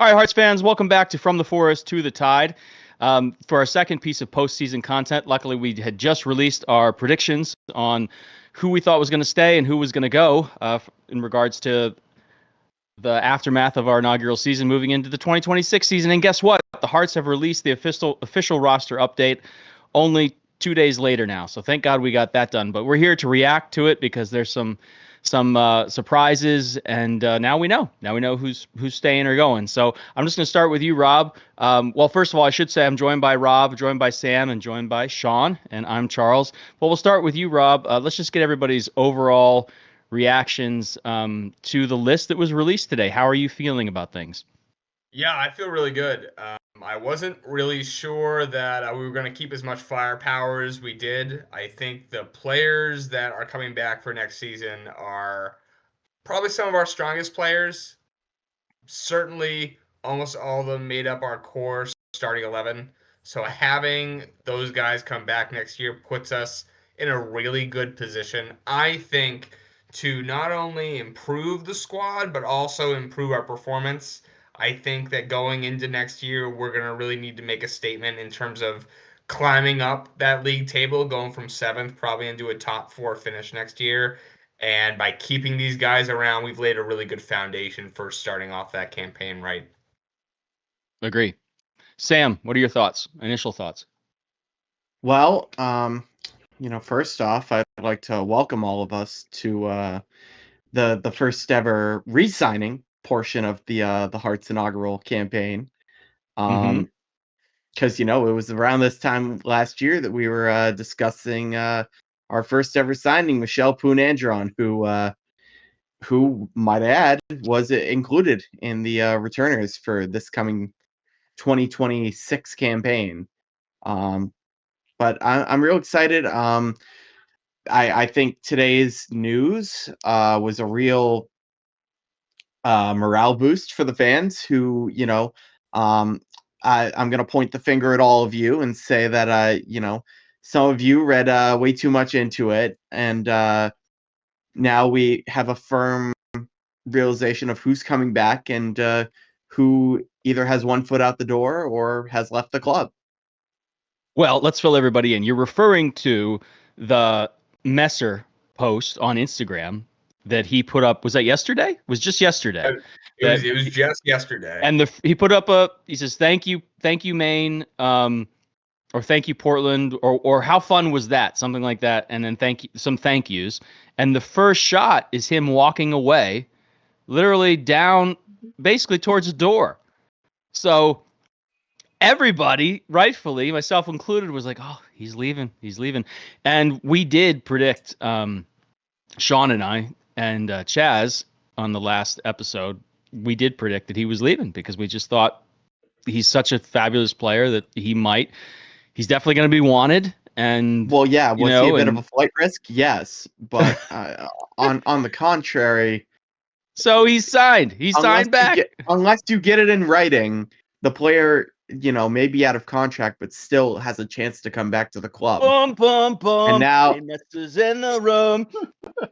All right, Hearts fans, welcome back to From the Forest to the Tide. For our second piece of postseason content, luckily we had just released our predictions on who we thought was going to stay and who was going to go in regards to the aftermath of our inaugural season moving into the 2026 season. And guess what? The Hearts have released the official roster update only 2 days later now. So thank God we got that done. But we're here to react to it because there's some surprises, and now we know. Now we know who's staying or going. So I'm just going to start with you, Rob. Well, first of all, I should say I'm joined by Rob, joined by Sam, and joined by Shawn, and I'm Charles. Well, we'll start with you, Rob. Let's just get everybody's overall reactions to the list that was released today. How are you feeling about things? Yeah, I feel really good. I wasn't really sure that we were going to keep as much firepower as we did. I think the players that are coming back for next season are probably some of our strongest players. Certainly, almost all of them made up our core starting 11. So having those guys come back next year puts us in a really good position, I think, to not only improve the squad, but also improve our performance. I think that going into next year, we're going to really need to make a statement in terms of climbing up that league table, going from 7th probably into a top 4 finish next year. And by keeping these guys around, we've laid a really good foundation for starting off that campaign right. Agree. Sam, what are your thoughts? Initial thoughts? Well, first off, I'd like to welcome all of us to the first ever re-signing portion of the Hearts inaugural campaign. Because it was around this time last year that we were discussing our first ever signing, Michelle Poon-Andron, who might add was included in the returners for this coming 2026 campaign. But I'm real excited. I think today's news was a real morale boost for the fans who, I'm going to point the finger at all of you and say that, some of you read way too much into it. And now we have a firm realization of who's coming back and who either has one foot out the door or has left the club. Well, let's fill everybody in. You're referring to the Messer post on Instagram that he put up. Was that yesterday? It was just yesterday. It was just yesterday. And he put up he says, thank you, Maine, or thank you, Portland, or how fun was that? Something like that. And then some thank yous. And the first shot is him walking away, literally down, basically towards the door. So everybody, rightfully, myself included, was like, oh, he's leaving. And we did predict, Shawn and I and Chaz on the last episode, we did predict that he was leaving because we just thought he's such a fabulous player that he's definitely going to be wanted. And well, yeah, was he a bit of a flight risk? Yes, but on the contrary. So he's signed. He's signed back. Unless you get it in writing, the player, may be out of contract, but still has a chance to come back to the club. Boom, boom, boom. And now, Messer's in the room.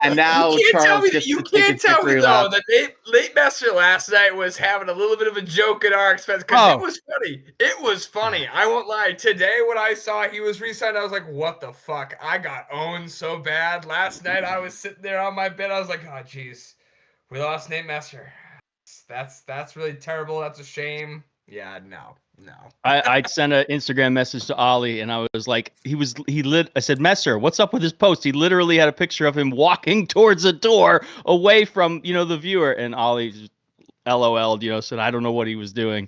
And now Charles gets to take a victory lap. That Nate Messer last night was having a little bit of a joke at our expense because it was funny. It was funny. I won't lie. Today, when I saw he was re-signed, I was like, "What the fuck?" I got owned so bad last night. I was sitting there on my bed. I was like, "Oh, jeez, we lost Nate Messer. That's really terrible. That's a shame." Yeah, no. I sent an Instagram message to Ollie, and I was like, I said, Messer, what's up with his post? He literally had a picture of him walking towards a door away from, the viewer. And Ollie just LOL'd, said, I don't know what he was doing.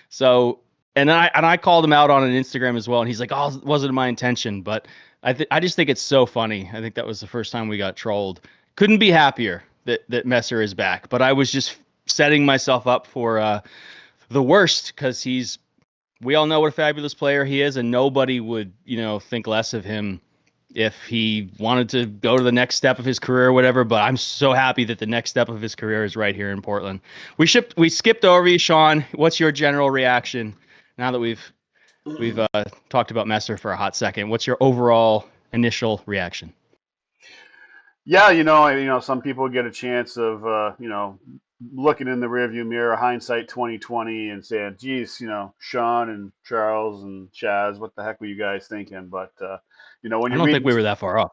So, and I called him out on an Instagram as well. And he's like, oh, it wasn't my intention. But I just think it's so funny. I think that was the first time we got trolled. Couldn't be happier that Messer is back. But I was just setting myself up for the worst because we all know what a fabulous player he is, and nobody would, think less of him if he wanted to go to the next step of his career or whatever. But I'm so happy that the next step of his career is right here in Portland. We skipped over you, Shawn. What's your general reaction now that we've talked about Messer for a hot second? What's your overall initial reaction? Yeah, some people get a chance of, looking in the rearview mirror, hindsight 2020, and saying, "Geez, Shawn and Charles and Chaz, what the heck were you guys thinking?" But when I you're don't think reading we were that far off.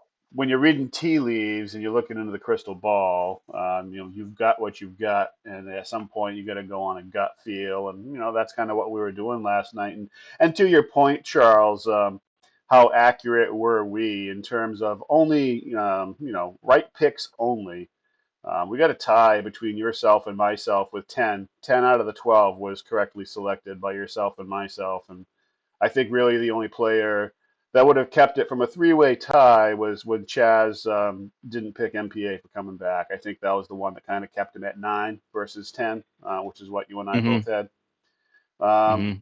tea leaves and you're looking into the crystal ball, you've got what you've got, and at some point you got to go on a gut feel, and that's kind of what we were doing last night. And to your point, Charles, how accurate were we in terms of only right picks only? We got a tie between yourself and myself with 10. 10 out of the 12 was correctly selected by yourself and myself, and I think really the only player that would have kept it from a three-way tie was when Chaz didn't pick MPA for coming back. I think that was the one that kind of kept him at 9 versus 10, which is what you and I both Mm-hmm. had. Um, Mm-hmm.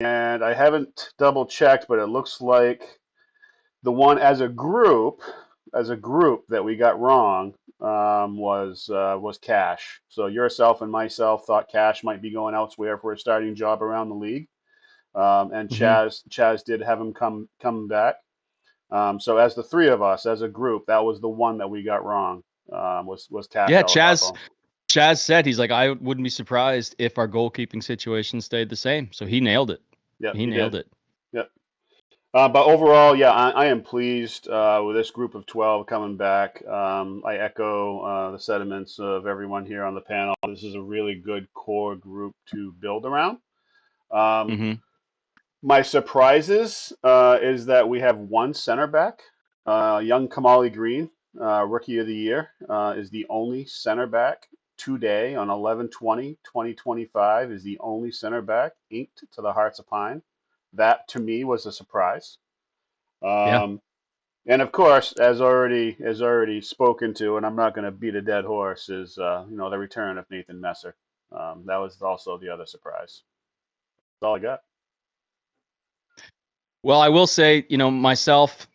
and I haven't double checked, but it looks like the one as a group that we got wrong was Cash. So yourself and myself thought Cash might be going elsewhere for a starting job around the league. And Mm-hmm. Chaz did have him come back. So as the three of us, as a group, that was the one that we got wrong. Was Cash Yeah, Chaz. Alabafo. Chaz said he's like, I wouldn't be surprised if our goalkeeping situation stayed the same. So he nailed it. Yep, He he nailed did. it. Yep. But overall, yeah, I am pleased with this group of 12 coming back. I echo the sentiments of everyone here on the panel. This is a really good core group to build around. Um, Mm-hmm. My surprises is that we have one center back. Young Kamali Green, Rookie of the Year, is the only center back today on 11/20/2025. Is the only center back inked to the Hearts of Pine. That to me was a surprise. Yeah. Um, and of course, as already spoken to, and I'm not going to beat a dead horse, is the return of Nathan Messer. That was also the other surprise. That's all I got. Well, I will say, myself,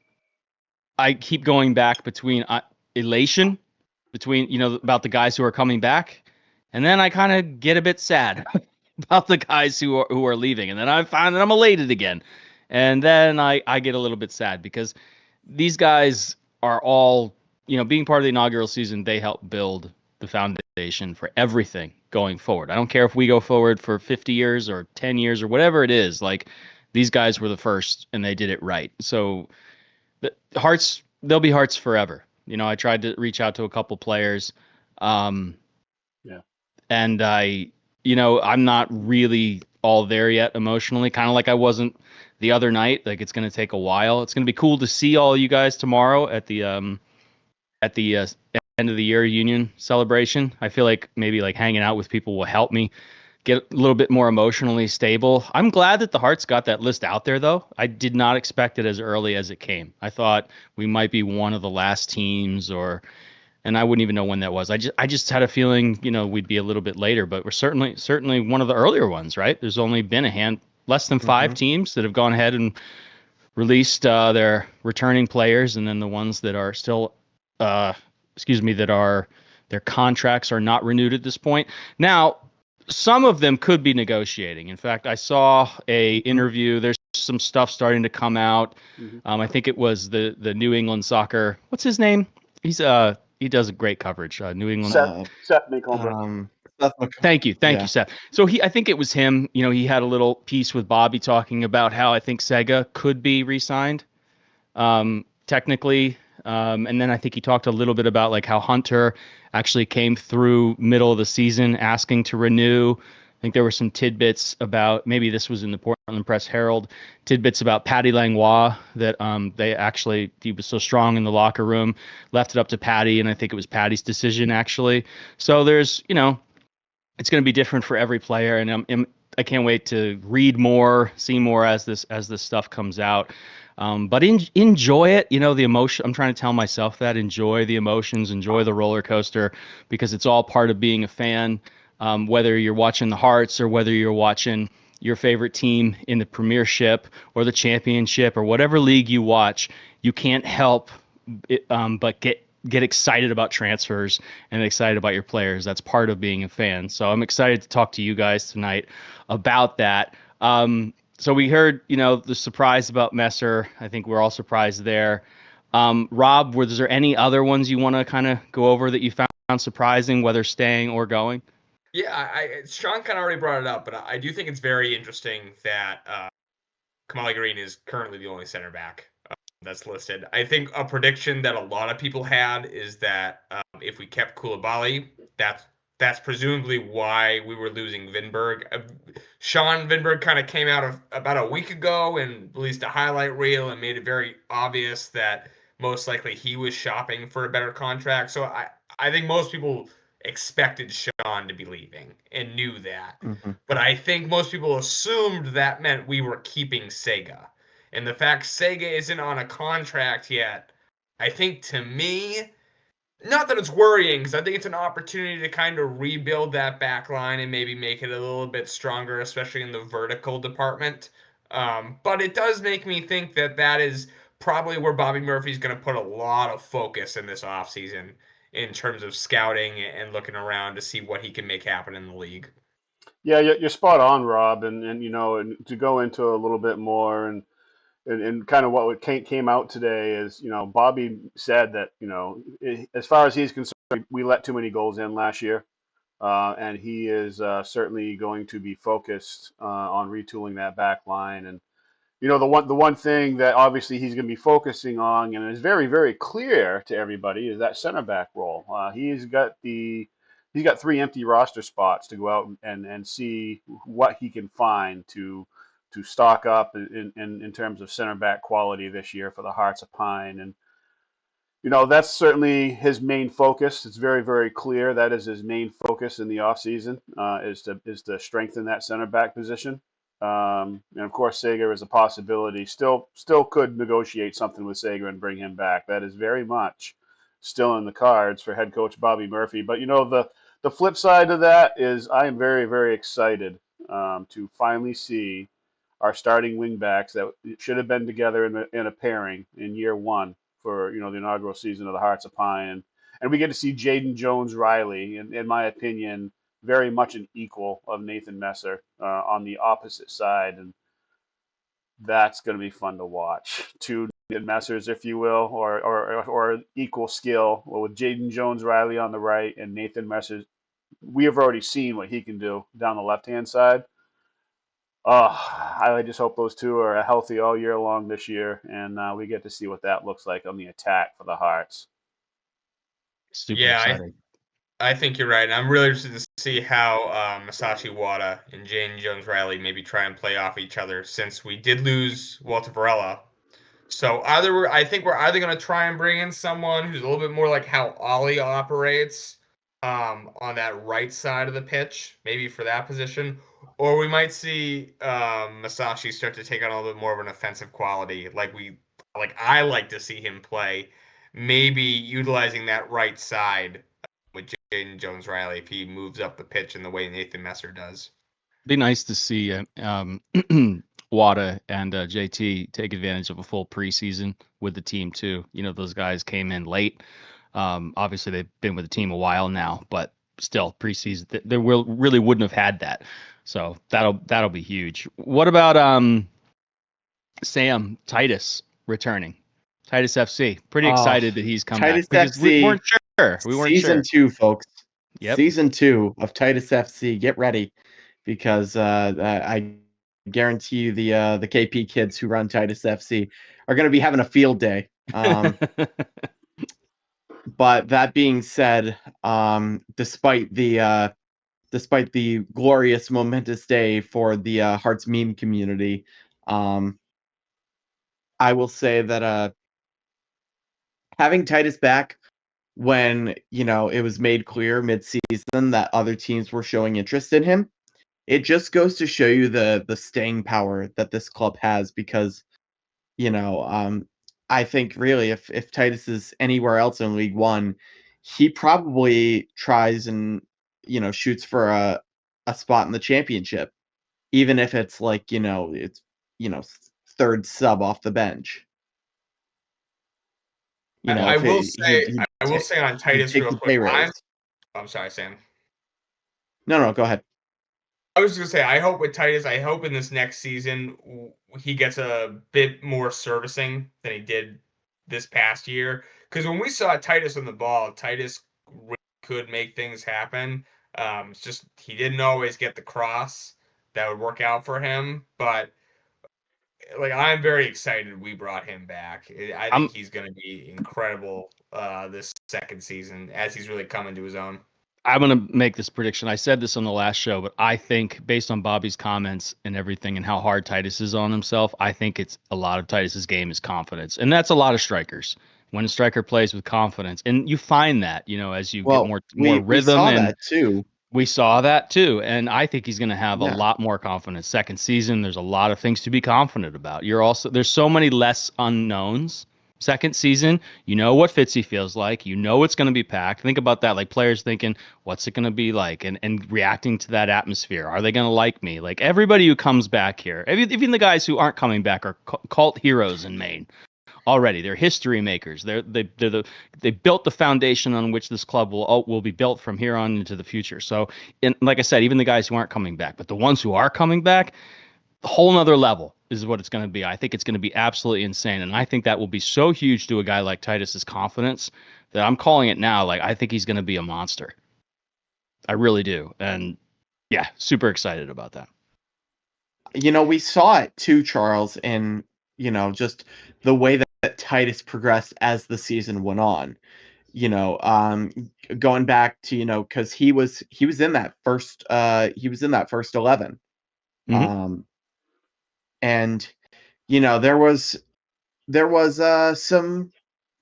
I keep going back between elation, between, about the guys who are coming back. And then I kind of get a bit sad about the guys who are leaving. And then I find that I'm elated again. And then I get a little bit sad because these guys are all, being part of the inaugural season, they help build the foundation for everything going forward. I don't care if we go forward for 50 years or 10 years or whatever it is. Like, these guys were the first and they did it right. So the Hearts, they'll be Hearts forever. I tried to reach out to a couple players. Um, Yeah. and I'm not really all there yet emotionally, kind of like I wasn't the other night. Like, it's going to take a while. It's going to be cool to see all you guys tomorrow at the end of the year union celebration. I feel like maybe like hanging out with people will help me get a little bit more emotionally stable. I'm glad that the Hearts got that list out there, though. I did not expect it as early as it came. I thought we might be one of the last teams, and I wouldn't even know when that was. I just had a feeling, we'd be a little bit later, but we're certainly one of the earlier ones, right? There's only been less than 5 teams that have gone ahead and released their returning players, and then the ones that are still, their contracts are not renewed at this point. Now, some of them could be negotiating. In fact, I saw a interview. There's some stuff starting to come out. I think it was the New England Soccer. What's his name? He does a great coverage. New England. Seth Nicholbrook. Thank you, Yeah. Seth. So I think it was him. He had a little piece with Bobby talking about how I think Sega could be re-signed, technically. And then I think he talked a little bit about like how Hunter actually came through middle of the season asking to renew. I think there were some tidbits about, maybe this was in the Portland Press Herald, tidbits about Patty Langlois that he was so strong in the locker room, left it up to Patty, and I think it was Patty's decision actually. So there's, it's going to be different for every player, and I can't wait to read more, see more as this stuff comes out. But enjoy it, the emotion. I'm trying to tell myself that enjoy the emotions, enjoy the roller coaster, because it's all part of being a fan. Whether you're watching the Hearts or whether you're watching your favorite team in the Premiership or the Championship or whatever league you watch, you can't help but get excited about transfers and excited about your players. That's part of being a fan. So I'm excited to talk to you guys tonight about that. So we heard, the surprise about Messer. I think we're all surprised there. Rob, was there any other ones you want to kind of go over that you found surprising, whether staying or going? Yeah, Shawn kind of already brought it up, but I do think it's very interesting that Kamali Green is currently the only center back that's listed. I think a prediction that a lot of people had is that if we kept Koulibaly, that's presumably why we were losing Vinberg. Shawn Vinberg kind of came out of about a week ago and released a highlight reel and made it very obvious that most likely he was shopping for a better contract. So I think most people expected Shawn to be leaving and knew that. Mm-hmm. But I think most people assumed that meant we were keeping Sega. And the fact Sega isn't on a contract yet, I think to me, not that it's worrying, because I think it's an opportunity to kind of rebuild that back line and maybe make it a little bit stronger, especially in the vertical department. But it does make me think that that is probably where Bobby Murphy's going to put a lot of focus in this offseason in terms of scouting and looking around to see what he can make happen in the league. Yeah, you're spot on, Rob, and you know, and to go into a little bit more and kind of what came out today is, you know, Bobby said that, you know, as far as he's concerned, we let too many goals in last year, and he is certainly going to be focused on retooling that back line. And you know, the one thing that obviously he's going to be focusing on, and is very very clear to everybody, is that center back role. He's got 3 empty roster spots to go out and see what he can find to stock up in terms of center back quality this year for the Hearts of Pine. And you know, that's certainly his main focus. It's very, very clear that is his main focus in the offseason, is to strengthen that center back position. And of course, Sager is a possibility. Still could negotiate something with Sager and bring him back. That is very much still in the cards for head coach Bobby Murphy. But you know, the flip side of that is I am very, very excited to finally see our starting wingbacks that should have been together in a pairing in year one for, you know, the inaugural season of the Hearts of Pine. And we get to see Jaden Jones-Riley, in my opinion, very much an equal of Nathan Messer on the opposite side. And that's going to be fun to watch. Two Messers, if you will, or equal skill, with Jaden Jones-Riley on the right and Nathan Messer. We have already seen what he can do down the left-hand side. I just hope those two are healthy all year long this year, and we get to see what that looks like on the attack for the Hearts. Super Yeah, exciting. I think you're right. And I'm really interested to see how Masashi Wada and Jane Jones-Riley maybe try and play off each other, since we did lose Walter Varela. So I think we're either going to try and bring in someone who's a little bit more like how Ollie operates on that right side of the pitch, maybe for that position, or we might see Masashi start to take on a little bit more of an offensive quality, like I like to see him play, maybe utilizing that right side with Jaden Jones-Riley if he moves up the pitch in the way Nathan Messer does. Be nice to see Wada and JT take advantage of a full preseason with the team too. You know, those guys came in late. Obviously, they've been with the team a while now, but still, preseason they really wouldn't have had that. So that'll be huge. What about Sam Titus returning? Titus FC. Pretty excited that he's come Titus back because FC, we weren't sure. We weren't Season sure. 2, folks. Yep. Season 2 of Titus FC. Get ready, because I guarantee you the KP kids who run Titus FC are going to be having a field day. But that being said, despite the glorious, momentous day for the Hearts meme community, I will say that having Titus back when, you know, it was made clear mid-season that other teams were showing interest in him, it just goes to show you the staying power that this club has. Because, you know, I think really if Titus is anywhere else in League One, he probably tries and, you know, shoots for a spot in the championship, even if it's like, you know, it's, you know, third sub off the bench. You know, I if will it, say he'd I will say on Titus take real the quick. pay raise. I'm sorry, Sam. No, go ahead. I was just gonna say, I hope with Titus, I hope in this next season he gets a bit more servicing than he did this past year. Because when we saw Titus on the ball, Titus really could make things happen. It's just he didn't always get the cross that would work out for him. But like I'm very excited we brought him back. I think he's going to be incredible this second season as he's really coming to his own. I'm going to make this prediction. I said this on the last show, but I think based on Bobby's comments and everything and how hard Titus is on himself, I think it's a lot of Titus's game is confidence. And that's a lot of strikers. When a striker plays with confidence, and you find that, as you get more rhythm. We saw that too. We saw that too. And I think he's going to have a lot more confidence. Second season, there's a lot of things to be confident about. There's so many less unknowns. Second season, you know what Fitzy feels like. You know it's going to be packed. Think about that. Like players thinking, what's it going to be like? And reacting to that atmosphere. Are they going to like me? Like everybody who comes back here, even the guys who aren't coming back are cult heroes in Maine already. They're history makers. They built the foundation on which this club will be built from here on into the future. So, and like I said, even the guys who aren't coming back, but the ones who are coming back, a whole nother level is what it's going to be. I think it's going to be absolutely insane. And I think that will be so huge to a guy like Titus's confidence that I'm calling it now. Like, I think he's going to be a monster. I really do. And yeah, super excited about that. We saw it too, Charles, and, just the way that Titus progressed as the season went on, going back to, cause he was in that first 11. Mm-hmm. And there was some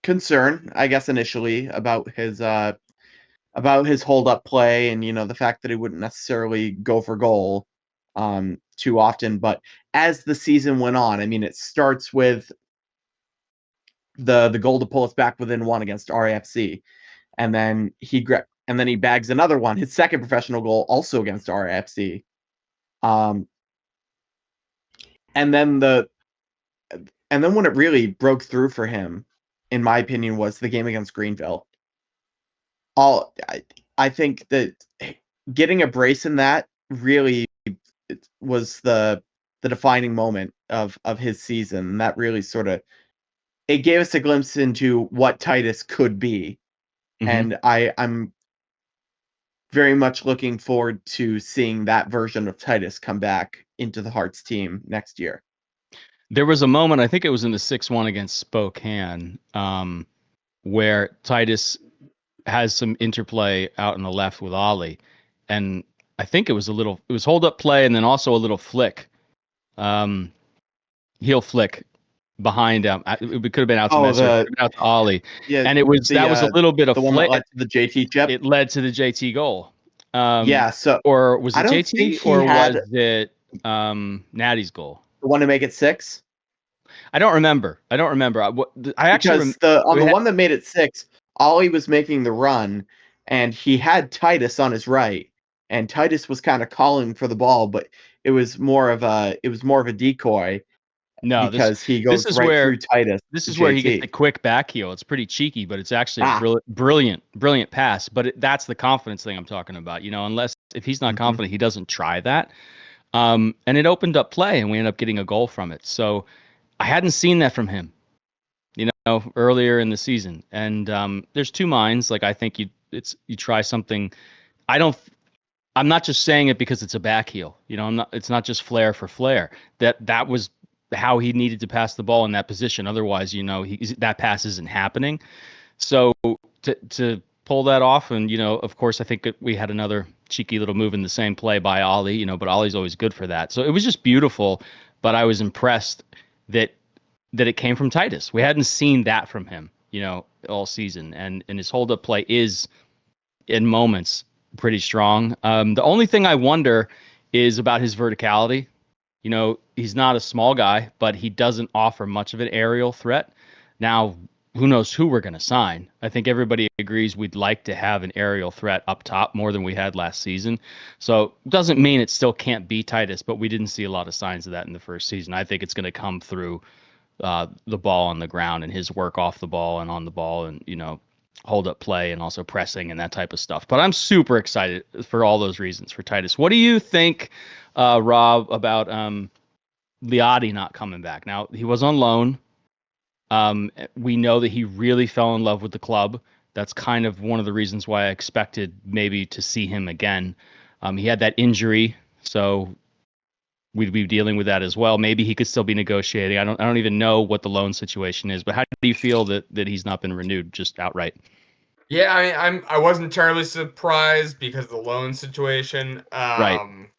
concern, I guess, initially about his hold up play and the fact that he wouldn't necessarily go for goal too often. But as the season went on, I mean, it starts with the goal to pull us back within one against RAFC, and then he bags another one, his second professional goal, also against RAFC. And then when it really broke through for him, in my opinion, was the game against Greenville. I think that getting a brace in that really was the defining moment of his season. And that really it gave us a glimpse into what Titus could be. Mm-hmm. And I'm very much looking forward to seeing that version of Titus come back into the Hearts team next year. There was a moment, I think it was in the 6-1 against Spokane, where Titus has some interplay out on the left with Ollie. And I think it was hold up play and then also a little flick, heel flick behind him. It could have been out to Messer, out to Ollie. Yeah, and that was a little bit of the flick. One that led to the JT chip. It led to the JT goal. Or was it JT or was it Natty's goal? The one to make it 6. I don't remember. I actually the one that made it 6, Ollie was making the run, and he had Titus on his right, and Titus was kind of calling for the ball, but it was more of a decoy. No, because he goes through Titus. This is where he gets the quick back heel. It's pretty cheeky, but it's actually a brilliant pass. But that's the confidence thing I'm talking about. Unless if he's not confident, he doesn't try that. And it opened up play, and we ended up getting a goal from it. So I hadn't seen that from him, earlier in the season. And there's two minds. Like I think you try something. I'm not just saying it because it's a back heel. It's not just flair for flair. That was how he needed to pass the ball in that position. Otherwise, that pass isn't happening. So to pull that off, and of course, I think we had another cheeky little move in the same play by Ollie. But Ollie's always good for that. So it was just beautiful. But I was impressed that it came from Titus. We hadn't seen that from him, all season, and his hold up play is in moments pretty strong. The only thing I wonder is about his verticality. He's not a small guy, but he doesn't offer much of an aerial threat. Now, who knows who we're going to sign? I think everybody agrees we'd like to have an aerial threat up top more than we had last season. So it doesn't mean it still can't be Titus, but we didn't see a lot of signs of that in the first season. I think it's going to come through the ball on the ground and his work off the ball and on the ball and, hold up play and also pressing and that type of stuff. But I'm super excited for all those reasons for Titus. What do you think, Rob, about Liotti not coming back? Now, he was on loan. We know that he really fell in love with the club. That's kind of one of the reasons why I expected maybe to see him again. He had that injury, so we'd be dealing with that as well. Maybe he could still be negotiating. I don't even know what the loan situation is. But how do you feel that he's not been renewed just outright? Yeah, I wasn't terribly surprised because of the loan situation. Right. I'm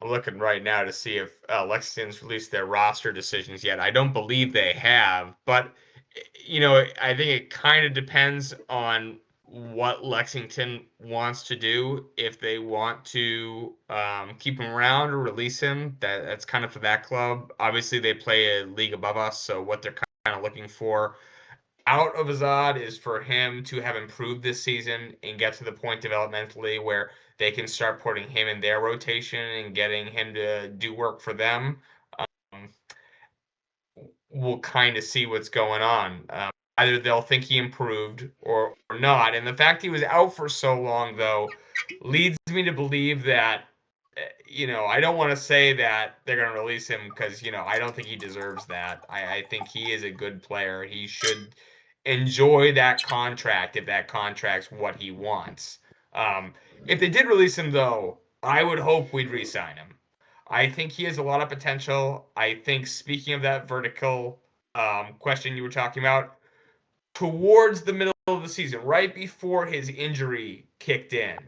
looking right now to see if Lexington's released their roster decisions yet. I don't believe they have, but I think it kind of depends on what Lexington wants to do. If they want to keep him around or release him, that's kind of for that club. Obviously, they play a league above us, so what they're kind of looking for out of Azad is for him to have improved this season and get to the point developmentally where they can start putting him in their rotation and getting him to do work for them. Um, we'll kind of see what's going on. Either they'll think he improved or not. And the fact he was out for so long, though, leads me to believe that, I don't want to say that they're going to release him because, I don't think he deserves that. I think he is a good player. He should enjoy that contract if that contract's what he wants. If they did release him, though, I would hope we'd re-sign him. I think he has a lot of potential. I think, speaking of that vertical question you were talking about, towards the middle of the season, right before his injury kicked in,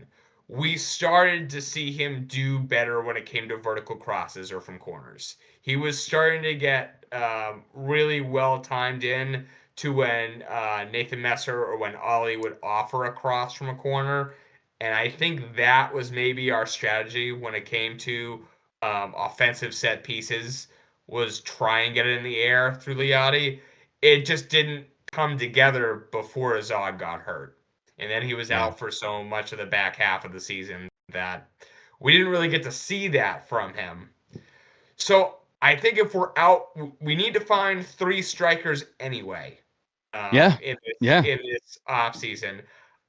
we started to see him do better when it came to vertical crosses or from corners. He was starting to get really well timed in to when Nathan Messer or when Ollie would offer a cross from a corner. And I think that was maybe our strategy when it came to offensive set pieces, was try and get it in the air through Liotti. It just didn't come together before Azad got hurt. And then he was out for so much of the back half of the season that we didn't really get to see that from him. So I think if we're out, we need to find 3 strikers anyway. In this offseason.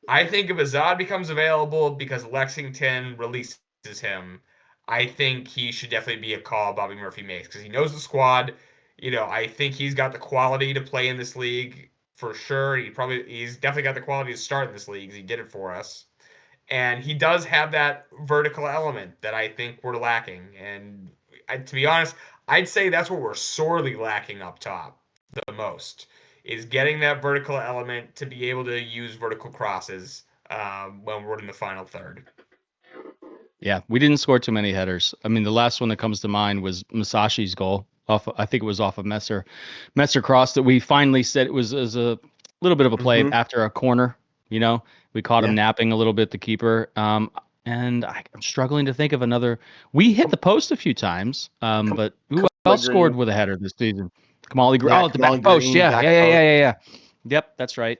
I think if Azad becomes available because Lexington releases him, I think he should definitely be a call Bobby Murphy makes because he knows the squad. I think he's got the quality to play in this league for sure. He's definitely got the quality to start in this league because he did it for us. And he does have that vertical element that I think we're lacking. And to be honest, I'd say that's what we're sorely lacking up top the most, is getting that vertical element to be able to use vertical crosses when we're in the final third. Yeah, we didn't score too many headers. I mean, the last one that comes to mind was Masashi's goal. I think it was off of Messer cross that we finally said it was as a little bit of a play after a corner. We caught him napping a little bit, the keeper. And I'm struggling to think of another. We hit the post a few times, but who else scored with a header this season? Kamali Green. The back post. Yeah. Yep, that's right.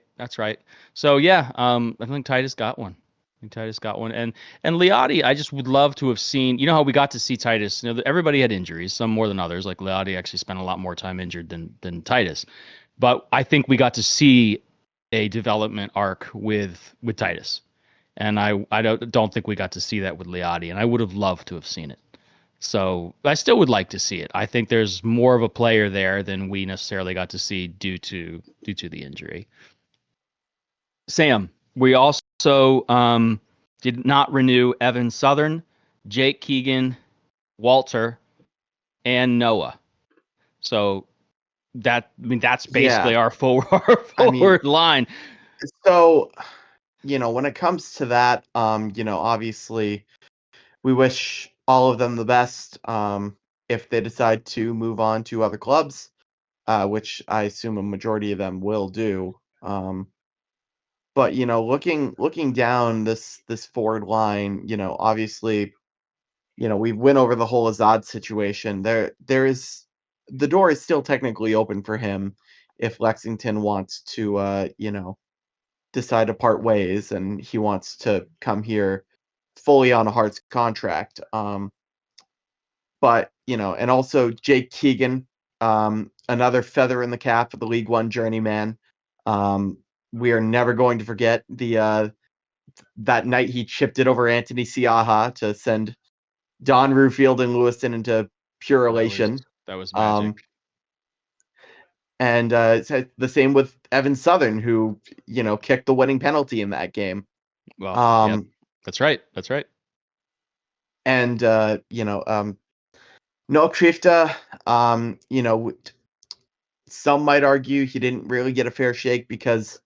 So yeah, I think Titus got one. And Liotti, I just would love to have seen. How we got to see Titus. Everybody had injuries, some more than others. Like Liotti actually spent a lot more time injured than Titus. But I think we got to see a development arc with Titus, and I don't think we got to see that with Liotti, and I would have loved to have seen it. So I still would like to see it. I think there's more of a player there than we necessarily got to see due to the injury. Sam, we also did not renew Evan Southern, Jake Keegan, Walter, and Noah. So that's basically our forward line. So, when it comes to that, obviously we wish all of them the best if they decide to move on to other clubs, which I assume a majority of them will do. But looking down this forward line, obviously, we went over the whole Azad situation. There is the door is still technically open for him if Lexington wants to decide to part ways and he wants to come here fully on a Hearts contract. But and also Jake Keegan, another feather in the cap of the League One journeyman. We are never going to forget that night he chipped it over Anthony Siaha to send Don Rufield and Lewiston into pure elation. That was magic. And it's the same with Evan Southern, who kicked the winning penalty in that game. Well, yeah, that's right. That's right. And Noah Krifta, some might argue he didn't really get a fair shake because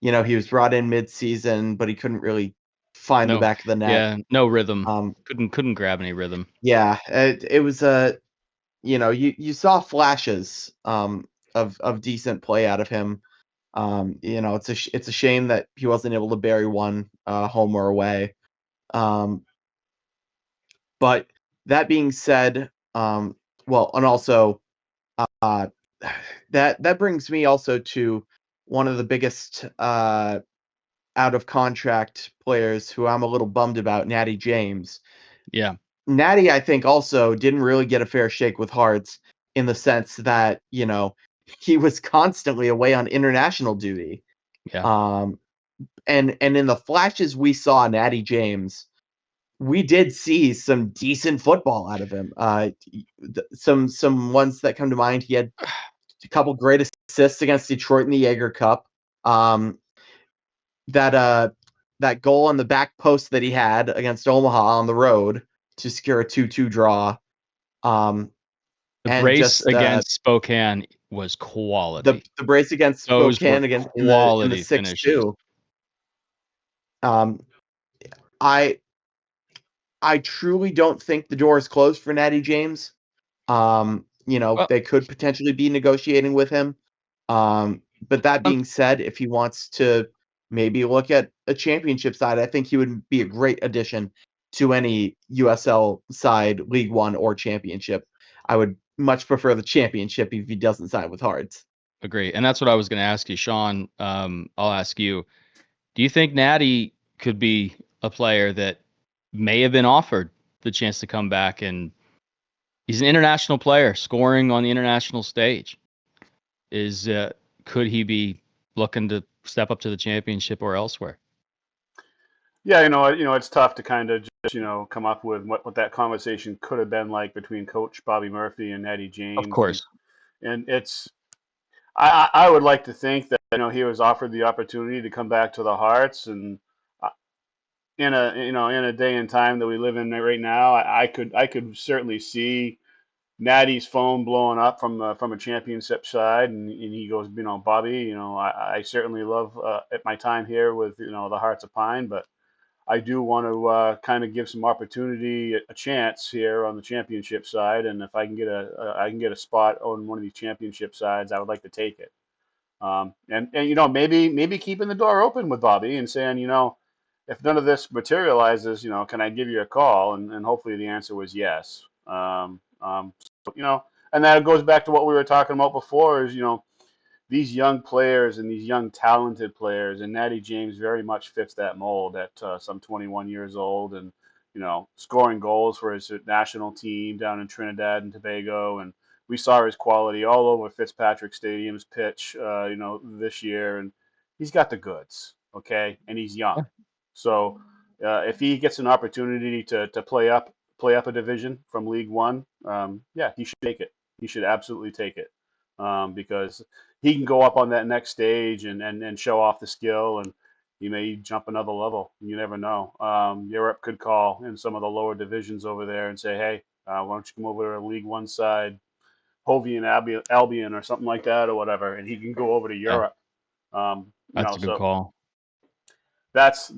he was brought in mid-season, but he couldn't really find the back of the net. Yeah, no rhythm. Couldn't grab any rhythm. Yeah, it was you saw flashes of decent play out of him. It's a shame that he wasn't able to bury one home or away. But that being said, and also that brings me also to one of the biggest out of contract players who I'm a little bummed about, Natty James. Yeah. Natty, I think, also didn't really get a fair shake with Hearts in the sense that, he was constantly away on international duty. Yeah. And in the flashes we saw Natty James, we did see some decent football out of him. Some ones that come to mind, he had a couple great assists against Detroit in the Jaeger Cup. That goal on the back post that he had against Omaha on the road to secure a 2-2 draw. The brace against Spokane was quality. The brace against Spokane against in the 6-2. I truly don't think the door is closed for Natty James. They could potentially be negotiating with him. But that being said, if he wants to maybe look at a championship side, I think he would be a great addition to any USL side, League One or Championship. I would much prefer the Championship if he doesn't sign with Hearts. Agree. And that's what I was going to ask you, Shawn. I'll ask you, do you think Natty could be a player that may have been offered the chance to come back? And he's an international player scoring on the international stage. Could he be looking to step up to the championship or elsewhere? Yeah, it's tough to kind of just, come up with what that conversation could have been like between Coach Bobby Murphy and Natty James. Of course. And I would like to think that, he was offered the opportunity to come back to the Hearts, and in a day and time that we live in right now, I could certainly see Natty's phone blowing up from a championship side, and he goes, Bobby, I certainly love at my time here with the Hearts of Pine, but I do want to kind of give some opportunity, a chance here on the championship side, and if I can get a spot on one of these championship sides, I would like to take it. And maybe keeping the door open with Bobby and saying, if none of this materializes, can I give you a call? And hopefully the answer was yes. And that goes back to what we were talking about before is, these young players and these young talented players, and Natty James very much fits that mold at some 21 years old, and scoring goals for his national team down in Trinidad and Tobago, and we saw his quality all over Fitzpatrick Stadium's pitch, this year, and he's got the goods, okay, and he's young, so if he gets an opportunity to play up a division from League One, yeah, he should take it. He should absolutely take it, because he can go up on that next stage and show off the skill, and he may jump another level. You never know. Europe could call in some of the lower divisions over there and say, hey, why don't you come over to a League One side, Hovey and Albion or something like that or whatever, and he can go over to Europe. That's a good call. That's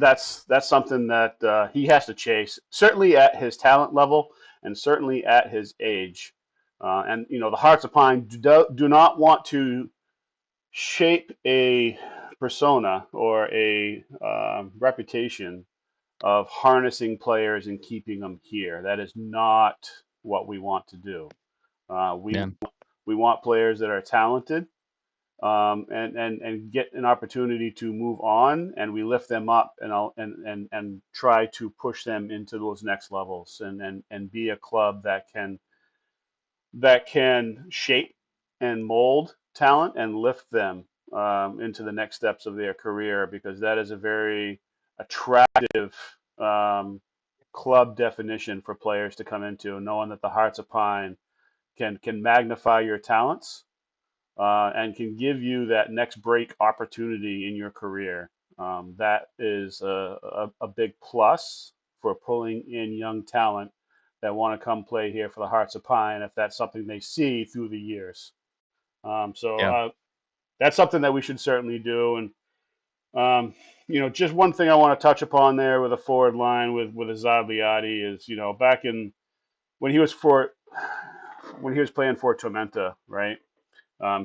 something that he has to chase, certainly at his talent level and certainly at his age. And the Hearts of Pine do not want to shape a persona or a reputation of harnessing players and keeping them here. That is not what we want to do. We want players that are talented, and get an opportunity to move on, and we lift them up and try to push them into those next levels, and be a club that can shape and mold talent and lift them into the next steps of their career, because that is a very attractive club definition for players to come into, knowing that the Hearts of Pine can magnify your talents, and can give you that next break opportunity in your career. That is a big plus for pulling in young talent that want to come play here for the Hearts of Pine if that's something they see through the years. So Yeah. that's something that we should certainly do. And just one thing I want to touch upon there with a forward line with Azad Liadi is, back in when he was playing for Tormenta, right?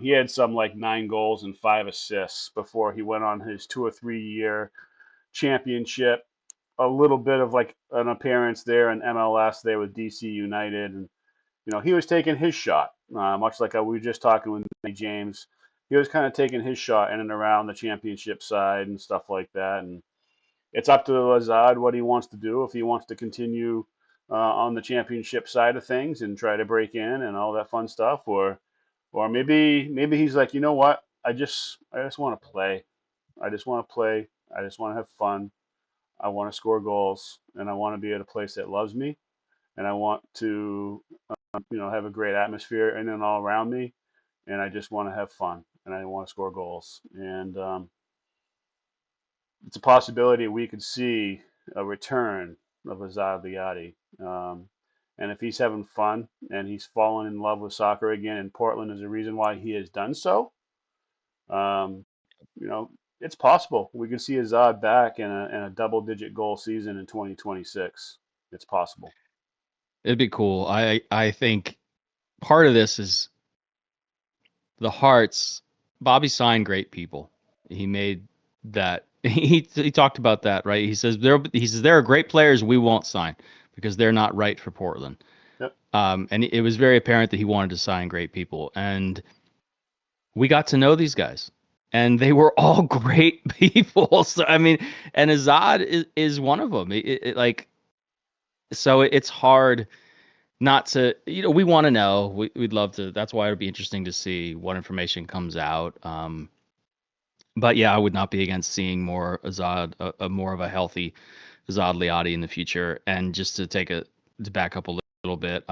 He had some like 9 goals and 5 assists before he went on his 2 or 3 year championship. A little bit of like an appearance there in MLS there with DC United, and he was taking his shot, much like we were just talking with James. He was kind of taking his shot in and around the championship side and stuff like that. And it's up to Azad what he wants to do. If he wants to continue on the championship side of things and try to break in and all that fun stuff, or maybe he's like, you know what, I just want to play. I just want to play. I just want to have fun. I want to score goals, and I want to be at a place that loves me, and I want to have a great atmosphere in and all around me, and I just want to have fun, and I want to score goals. And it's a possibility we could see a return of Azad Liadi. And if he's having fun and he's fallen in love with soccer again, and Portland is a reason why he has done so, um, it's possible we could see Azad back in a double-digit goal season in 2026. It's possible. It'd be cool. I think part of this is the Hearts. Bobby signed great people. He made that. He talked about that, right? He says there are great players we won't sign because they're not right for Portland. Yep. And it was very apparent that he wanted to sign great people, and we got to know these guys, and they were all great people. So I mean, and Azad is one of them. So it's hard not to, we want to know. We'd love to. That's why it'd be interesting to see what information comes out. But yeah, I would not be against seeing more Azad, more of a healthy Azad Liadi in the future. And just to back up a little bit,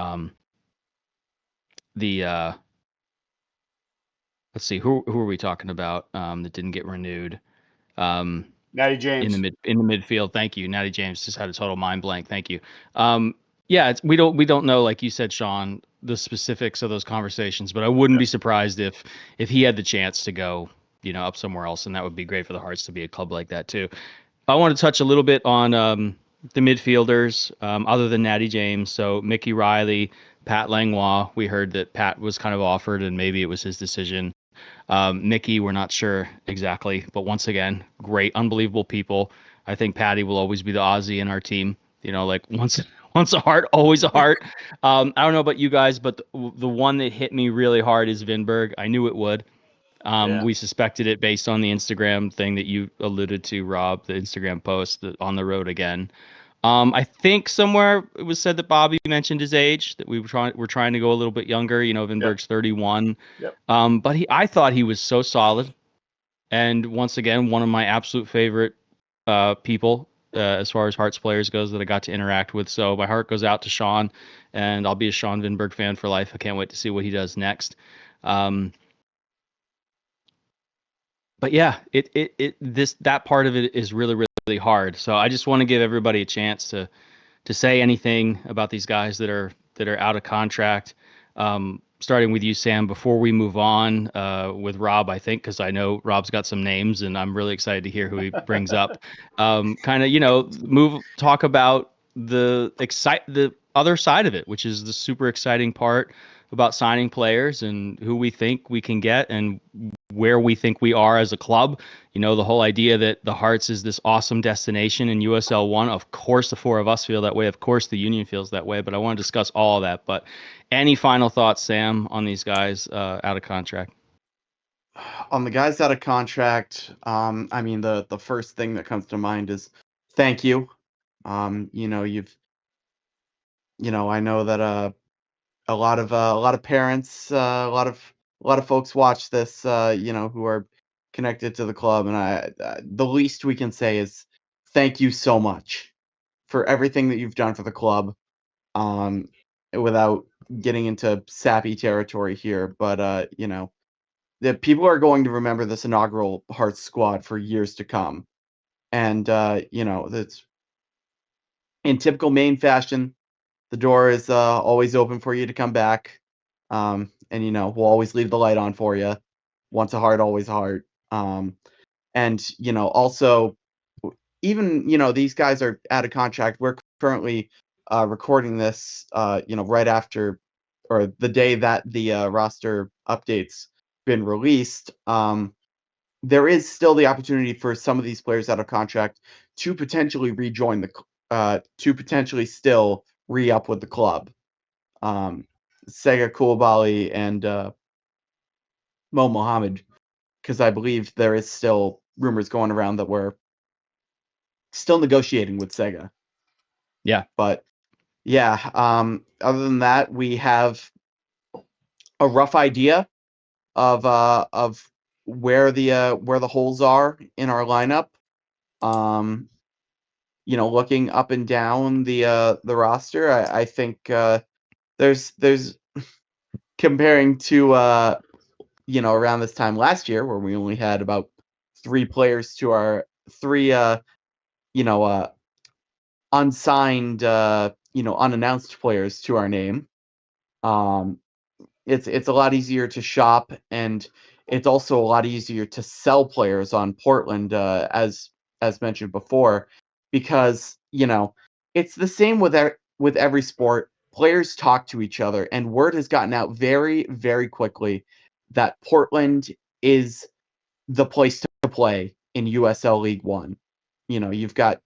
let's see, who are we talking about that didn't get renewed? Natty James in the midfield. Thank you, Natty James. Just had a total mind blank. Thank you. Yeah, we don't know, like you said, Shawn, the specifics of those conversations, but I wouldn't be surprised if he had the chance to go, up somewhere else, and that would be great for the Hearts to be a club like that too. I want to touch a little bit on the midfielders, other than Natty James. So Mickey Riley, Pat Langlois. We heard that Pat was kind of offered, and maybe it was his decision. Mickey, we're not sure exactly, but once again, great, unbelievable people. I think Patty will always be the Aussie in our team. Like once a heart, always a heart. I don't know about you guys, but the one that hit me really hard is Vinberg. I knew it would. We suspected it based on the Instagram thing that you alluded to, Rob, the Instagram post on the road again. I think somewhere it was said that Bobby mentioned his age, that we're trying to go a little bit younger. Vinberg's 31. Yep. But I thought he was so solid. And once again, one of my absolute favorite people as far as Hearts players goes that I got to interact with. So my heart goes out to Shawn, and I'll be a Shawn Vinberg fan for life. I can't wait to see what he does next. But yeah, that part of it is really, really hard. So I just want to give everybody a chance to say anything about these guys that are out of contract. Starting with you, Sam, before we move on with Rob, I think, because I know Rob's got some names, and I'm really excited to hear who he brings up. Talk about the other side of it, which is the super exciting part about signing players and who we think we can get and where we think we are as a club. The whole idea that the Hearts is this awesome destination in USL 1. Of course, the four of us feel that way. Of course, the Union feels that way. But I want to discuss all of that. But any final thoughts, Sam, on these guys out of contract? On the guys out of contract, the first thing that comes to mind is thank you. I know that a lot of parents, a lot of folks watch this, who are connected to the club, and the least we can say is thank you so much for everything that you've done for the club. Without getting into sappy territory here, but that people are going to remember this inaugural Hearts squad for years to come. And that's in typical Maine fashion. The door is always open for you to come back. And we'll always leave the light on for you. Once a heart, always a heart. And also, even these guys are out of contract. We're currently recording this right after, or the day that the roster updates been released. There is still the opportunity for some of these players out of contract to potentially rejoin to potentially still re-up with the club. Sega Koulibaly and Mo Mohammed, because I believe there is still rumors going around that we're still negotiating with Sega. Yeah. But yeah, other than that, we have a rough idea of where the holes are in our lineup. Looking up and down the roster, I think there's comparing to around this time last year where we only had about 3 players to our 3 unsigned unannounced players to our name. It's a lot easier to shop, and it's also a lot easier to sell players on Portland, as mentioned before, because it's the same with every sport. Players talk to each other, and word has gotten out very, very quickly that Portland is the place to play in USL League One. You've got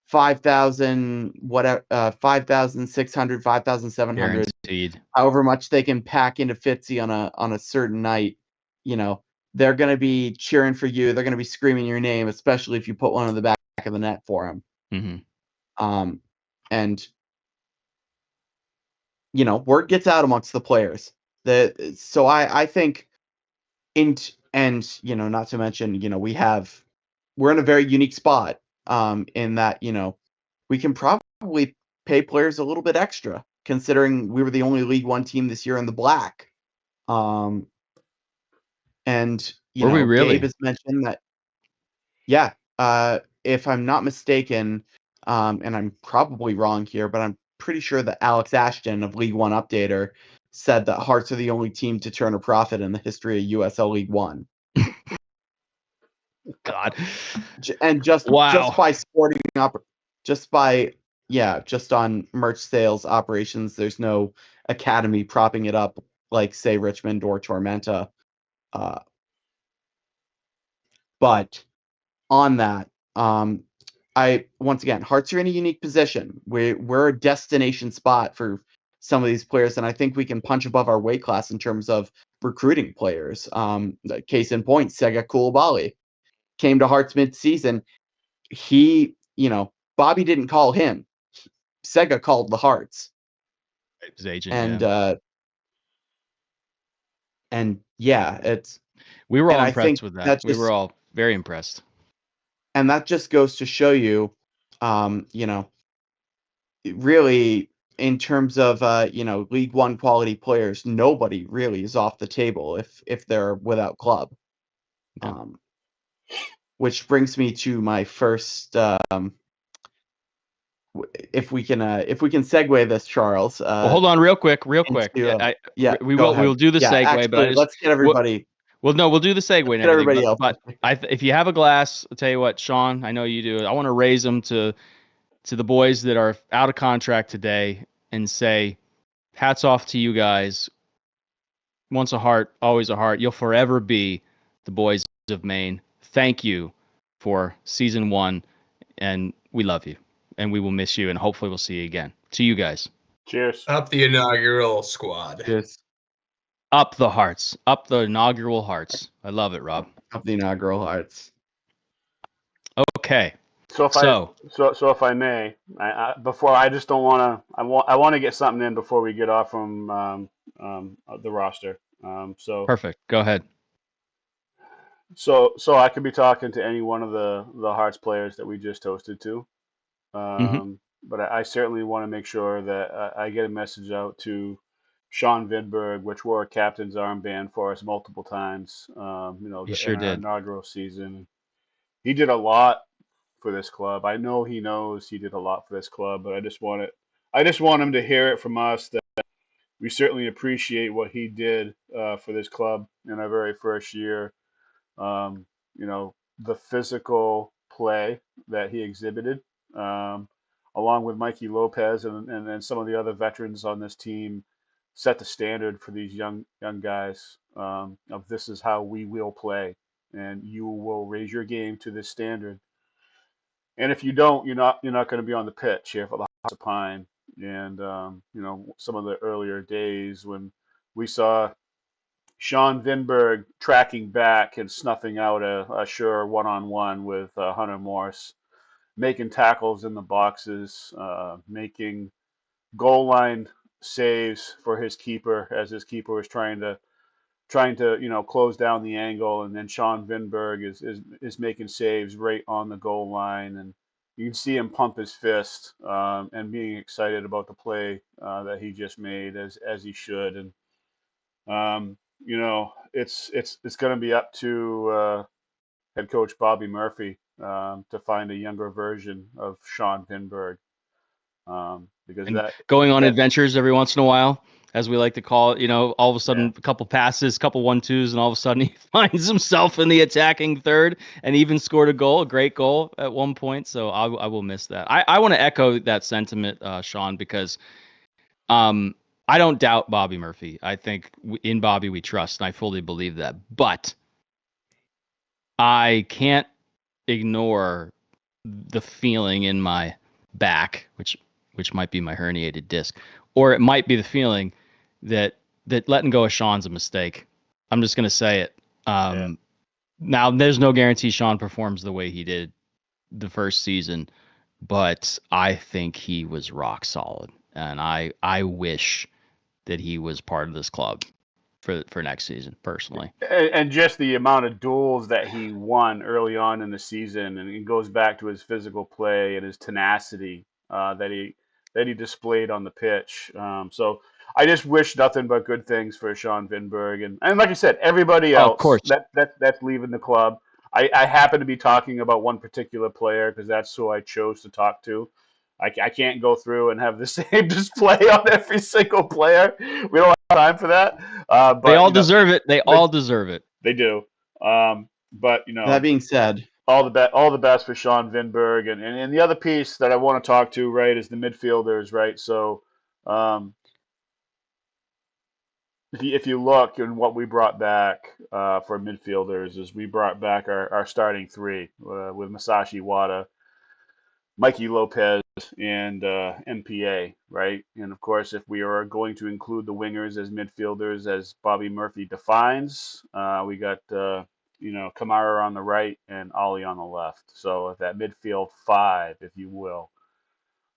5,000, whatever, 5,600, 5,700, Guaranteed. however much they can pack into Fitzy on a certain night. They're going to be cheering for you. They're going to be screaming your name, especially if you put one on the back of the net for them. Mm-hmm. And word gets out amongst the players. So I think, not to mention, we're in a very unique spot, in that we can probably pay players a little bit extra, considering we were the only League One team this year in the black. And Were we really? Gabe has mentioned that. Yeah, if I'm not mistaken, and I'm probably wrong here, but I'm pretty sure that Alex Ashton of League One Updater said that Hearts are the only team to turn a profit in the history of USL League One. God. And just Wow. by just on merch sales operations, there's no academy propping it up like, say, Richmond or Tormenta. But on that, once again, Hearts are in a unique position. We're a destination spot for some of these players, and I think we can punch above our weight class in terms of recruiting players. Case in point, Sega Koulibaly came to Hearts mid-season. He, Bobby didn't call him. Sega called the Hearts. His agent, and it's. We were all I impressed think with that. We were all very impressed. And that just goes to show you, really, in terms of League One quality players, nobody really is off the table if they're without club. Yeah. Which brings me to my first. If we can segue this, Charles. Well, hold on, real quick. We We'll do the segue, actually, but let's get everybody. We'll do the segue and get everybody everything. else. But if you have a glass, I'll tell you what, Shawn, I know you do. I want to raise them to the boys that are out of contract today and say, hats off to you guys. Once a heart, always a heart. You'll forever be the boys of Maine. Thank you for season 1, and we love you, and we will miss you, and hopefully we'll see you again. To you guys. Cheers. Up the inaugural squad. Cheers. Up the hearts. Up the inaugural hearts. I love it, Rob. Up the inaugural Hearts. Okay. So if I may, before, I just don't want to. I want to get something in before we get off from the roster. Perfect. Go ahead. So I could be talking to any one of the Hearts players that we just toasted to, but I certainly want to make sure that I get a message out to Shawn Vidberg, which wore a captain's armband for us multiple times, He in sure our did. inaugural season. He did a lot for this club. I know he knows he did a lot for this club, but I just want him to hear it from us that we certainly appreciate what he did for this club in our very first year. Um, the physical play that he exhibited, um, along with Mikey Lopez and some of the other veterans on this team, set the standard for these young guys of this is how we will play, and you will raise your game to this standard. And if you don't, you're not going to be on the pitch here for the House of Pine. And some of the earlier days when we saw Shawn Vinberg tracking back and snuffing out a sure one-on-one with Hunter Morse, making tackles in the boxes, making goal line saves for his keeper as his keeper was trying to close down the angle, and then Shawn Vinberg is making saves right on the goal line, and you can see him pump his fist and being excited about the play that he just made as he should, and it's going to be up to head coach Bobby Murphy to find a younger version of Shawn Vinberg because And that going on that adventures every once in a while, as we like to call it. All of a yeah. sudden, a couple passes, couple 1-2s, and all of a sudden he finds himself in the attacking third, and even scored a great goal at one point. So I will miss that. I want to echo that sentiment, Shawn, because I don't doubt Bobby Murphy. I think in Bobby we trust, and I fully believe that. But I can't ignore the feeling in my back, which might be my herniated disc, or it might be the feeling that letting go of Shawn's a mistake. I'm just gonna say it. Yeah. Now there's no guarantee Shawn performs the way he did the first season, but I think he was rock solid, and I wish that he was part of this club for next season personally. And just the amount of duels that he won early on in the season, and it goes back to his physical play and his tenacity that he displayed on the pitch. So I just wish nothing but good things for Shawn Vinberg, and like I said, everybody Of else course, that's leaving the club. I happen to be talking about one particular player because that's who I chose to talk to. I can't go through and have the same display on every single player. We don't have time for that. they But all deserve it. They they all deserve it. they do. But That being said, all the best for Shawn Vinberg, and the other piece that I want to talk to, right, is the midfielders, right? So, um, if you look and what we brought back for midfielders is we brought back our starting three with Masashi Wada, Mikey Lopez, and MPA, right? And of course, if we are going to include the wingers as midfielders, as Bobby Murphy defines, we got Kamara on the right and Ollie on the left. So that midfield five, if you will,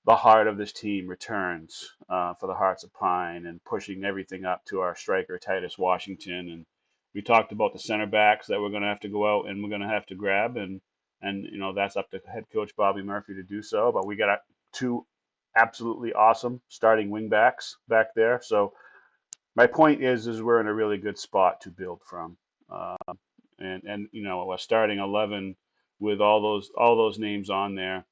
the heart of this team returns for the Hearts of Pine and pushing everything up to our striker Titus Washington. And we talked about the center backs that we're going to have to go out and we're going to have to grab, and that's up to head coach Bobby Murphy to do so. But we got two absolutely awesome starting wing backs back there. So my point is we're in a really good spot to build from, and a starting 11 with all those names on there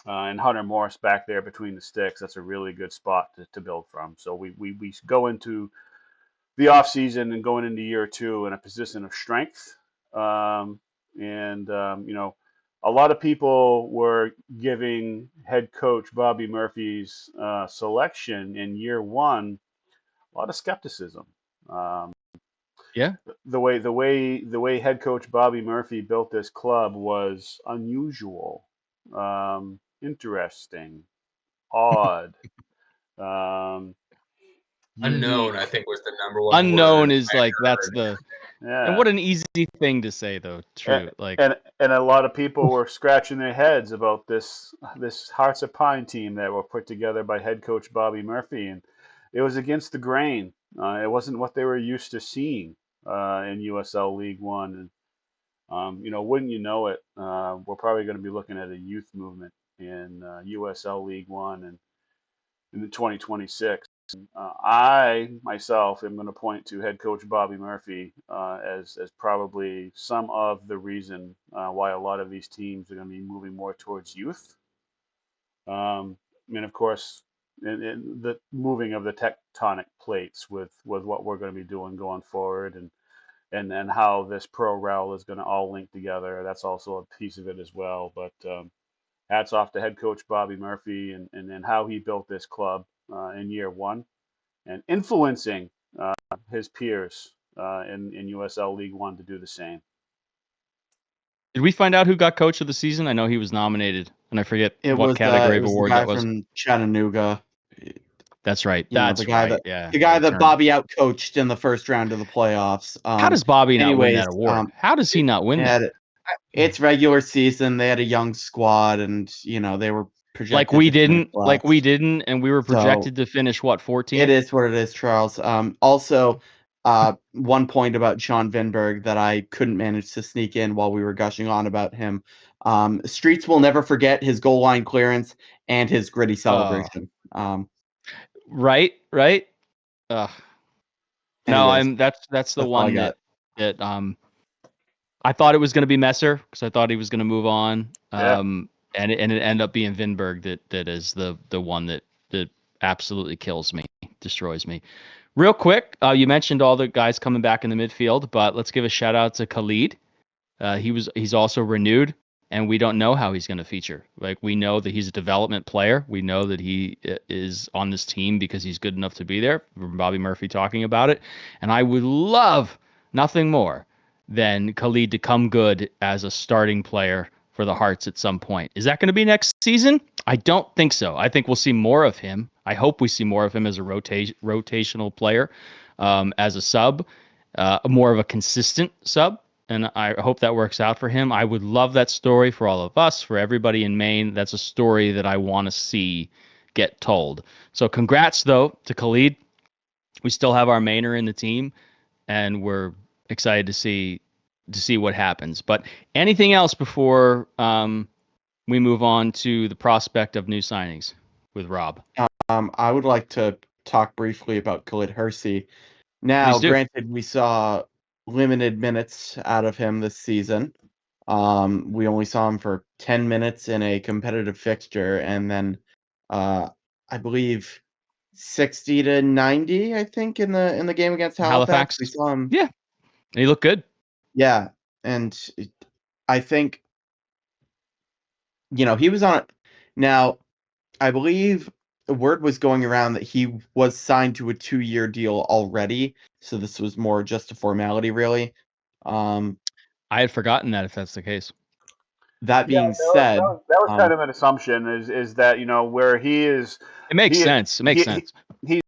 and Hunter Morris back there between the sticks. That's a really good spot to build from. So we go into the off season and going into year two in a position of strength. And a lot of people were giving head coach Bobby Murphy's selection in year one a lot of skepticism. Um, Yeah. the way head coach Bobby Murphy built this club was unusual, interesting, odd, um, Unknown, I unique. think, was the number one Unknown word is I like that's heard. the and Yeah, what an easy thing to say though. and, True. Like and a lot of people were scratching their heads about this Hearts of Pine team that were put together by head coach Bobby Murphy, and it was against the grain. It wasn't what they were used to seeing in USL League One, and wouldn't you know it, we're probably going to be looking at a youth movement in USL League One and in the 2026. I myself am going to point to head coach Bobby Murphy as probably some of the reason why a lot of these teams are going to be moving more towards youth. And of course, in the moving of the tectonic plates with what we're going to be doing going forward, and then how this pro rel is going to all link together. That's also a piece of it as well. But hats off to head coach Bobby Murphy and how he built this club in year one and influencing his peers in USL League One to do the same. Did we find out who got coach of the season? I know he was nominated, and I forget what category of the award guy that was. from Chattanooga. That's right. You know, That's the guy right. that Yeah. the guy that Return. Bobby outcoached in the first round of the playoffs. How does Bobby not win that anyways, award? How does he not win that? It's regular season. They had a young squad, and they were projected Like we to finish didn't, and we were projected to finish what, 14th? It is what it is, Charles. Also, one point about Shawn Vinberg that I couldn't manage to sneak in while we were gushing on about him. Streets will never forget his goal line clearance and his gritty celebration. Right. No, Anyways, that's the one all I that I thought it was going to be Messer because I thought he was going to move on. Yeah. And it ended up being Vinberg that is the one that absolutely kills me, destroys me. Real quick, you mentioned all the guys coming back in the midfield, but let's give a shout out to Khalid. He's also renewed, and we don't know how he's going to feature. Like, we know that he's a development player. We know that he is on this team because he's good enough to be there. Bobby Murphy talking about it, and I would love nothing more than Khalid to come good as a starting player for the Hearts at some point. Is that going to be next season? I don't think so. I think we'll see more of him. I hope we see more of him as a rotational player, as a sub, more of a consistent sub. And I hope that works out for him. I would love that story for all of us, for everybody in Maine. That's a story that I want to see get told. So congrats, though, to Khalid. We still have our Mainer in the team, and we're excited to see what happens. But anything else before we move on to the prospect of new signings with Rob? I would like to talk briefly about Khalid Hersey. Now, granted, we saw limited minutes out of him this season. We only saw him for 10 minutes in a competitive fixture, and then I believe 60 to 90, I think, in the game against Halifax. We saw him. Yeah, he looked good. Yeah, and I think he was on it. Now, I believe the word was going around that he was signed to a 2-year deal already, so this was more just a formality, really. I had forgotten that, if that's the case. That being said, that was kind of an assumption. Is that where he is? It makes sense. It makes sense.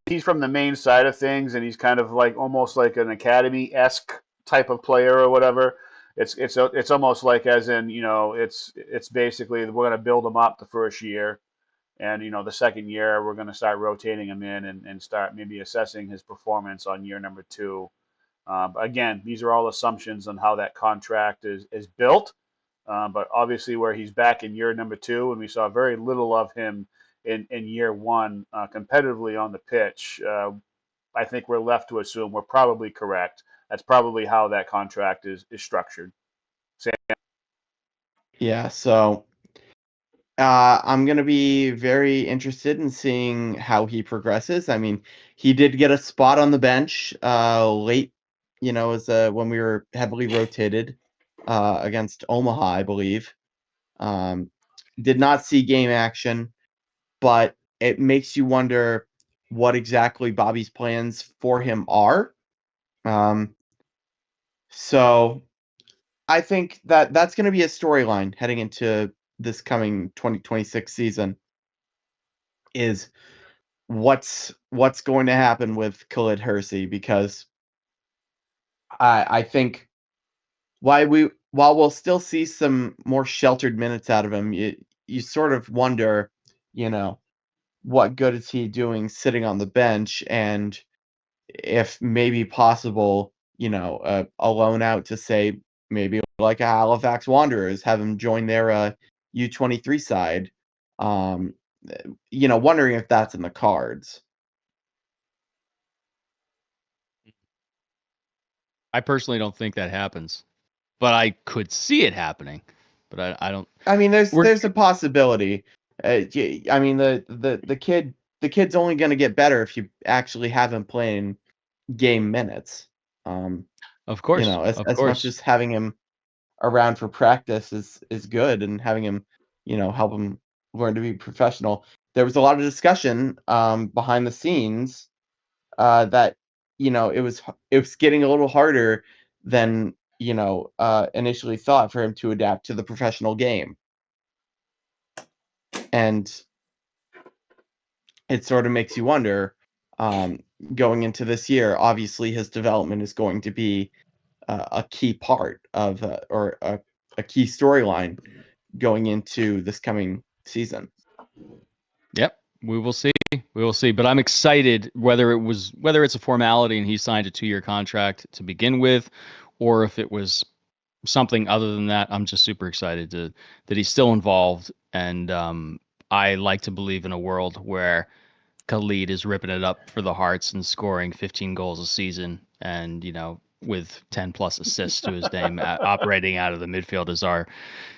He's from the main side of things, and he's kind of like almost like an academy-esque type of player or whatever. It's almost like as in it's basically we're going to build him up the first year, and the second year we're going to start rotating him in and start maybe assessing his performance on year number 2. Again, these are all assumptions on how that contract is built. But obviously, where he's back in year number 2, and we saw very little of him in year 1 competitively on the pitch, I think we're left to assume we're probably correct. That's probably how that contract is structured. Sam? Yeah, so I'm going to be very interested in seeing how he progresses. I mean, he did get a spot on the bench late, as when we were heavily rotated against Omaha, I believe. Did not see game action, but it makes you wonder what exactly Bobby's plans for him are. So I think that's going to be a storyline heading into this coming 2026 season, is what's going to happen with Khalid Hersey, because I think while we'll still see some more sheltered minutes out of him, you sort of wonder, what good is he doing sitting on the bench, and if maybe possible, a loan out to, say, maybe like a Halifax Wanderers, have him join their U23 side. Wondering if that's in the cards. I personally don't think that happens, but I could see it happening. But I don't. I mean, We're there's a possibility. I mean, the kid's only going to get better if you actually have him playing game minutes. of You course, know, of as much course. as having him around for practice is good, and having him, help him learn to be professional. There was a lot of discussion behind the scenes that it was getting a little harder than initially thought for him to adapt to the professional game, and it sort of makes you wonder, um, going into this year. Obviously, his development is going to be a key part of or a key storyline going into this coming season. Yep, we will see. We will see. But I'm excited whether it's a formality and he signed a 2-year contract to begin with, or if it was something other than that. I'm just super excited that he's still involved, and I like to believe in a world where Khalid is ripping it up for the Hearts and scoring 15 goals a season, and with 10 plus assists to his name, operating out of the midfield as our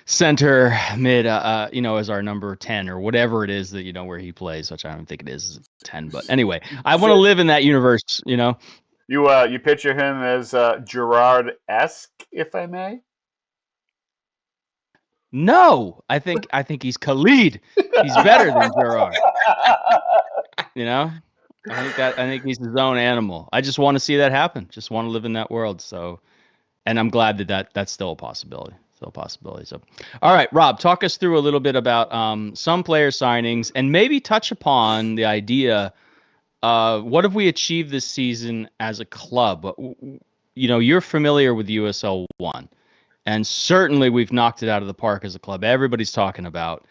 center mid, as our number 10 or whatever it is that where he plays, which I don't think it is 10, but anyway, I want to live in that universe. You picture him as Gerard-esque, if I may. No, I think he's Khalid. He's better than Gerard. I think he's his own animal. I just want to see that happen. Just want to live in that world. So, and I'm glad that's still a possibility. Still a possibility. So, all right, Rob, talk us through a little bit about some player signings and maybe touch upon the idea. What have we achieved this season as a club? You're familiar with USL 1, and certainly we've knocked it out of the park as a club. Everybody's talking about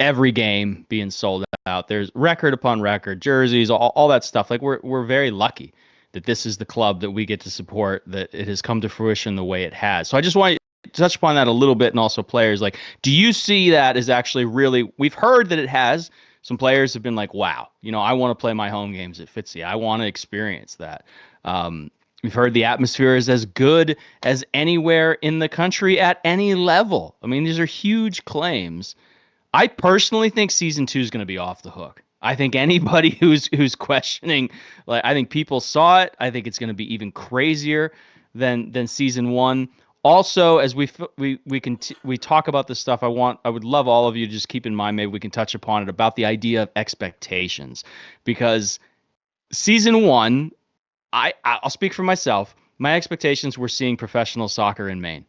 every game being sold out. There's record upon record, jerseys, all that stuff. Like we're very lucky that this is the club that we get to support, that it has come to fruition the way it has. So I just want to touch upon that a little bit, and also players. Like, do you see that as actually really? We've heard that it has. Some players have been like, wow, I want to play my home games at Fitzy. I want to experience that. We've heard the atmosphere is as good as anywhere in the country at any level. I mean, these are huge claims. I personally think season 2 is going to be off the hook. I think anybody who's questioning, like, I think people saw it. I think it's going to be even crazier than season 1. Also, as we talk about this stuff, I would love all of you to just keep in mind, maybe we can touch upon it, about the idea of expectations, because season 1, I'll speak for myself. My expectations were seeing professional soccer in Maine.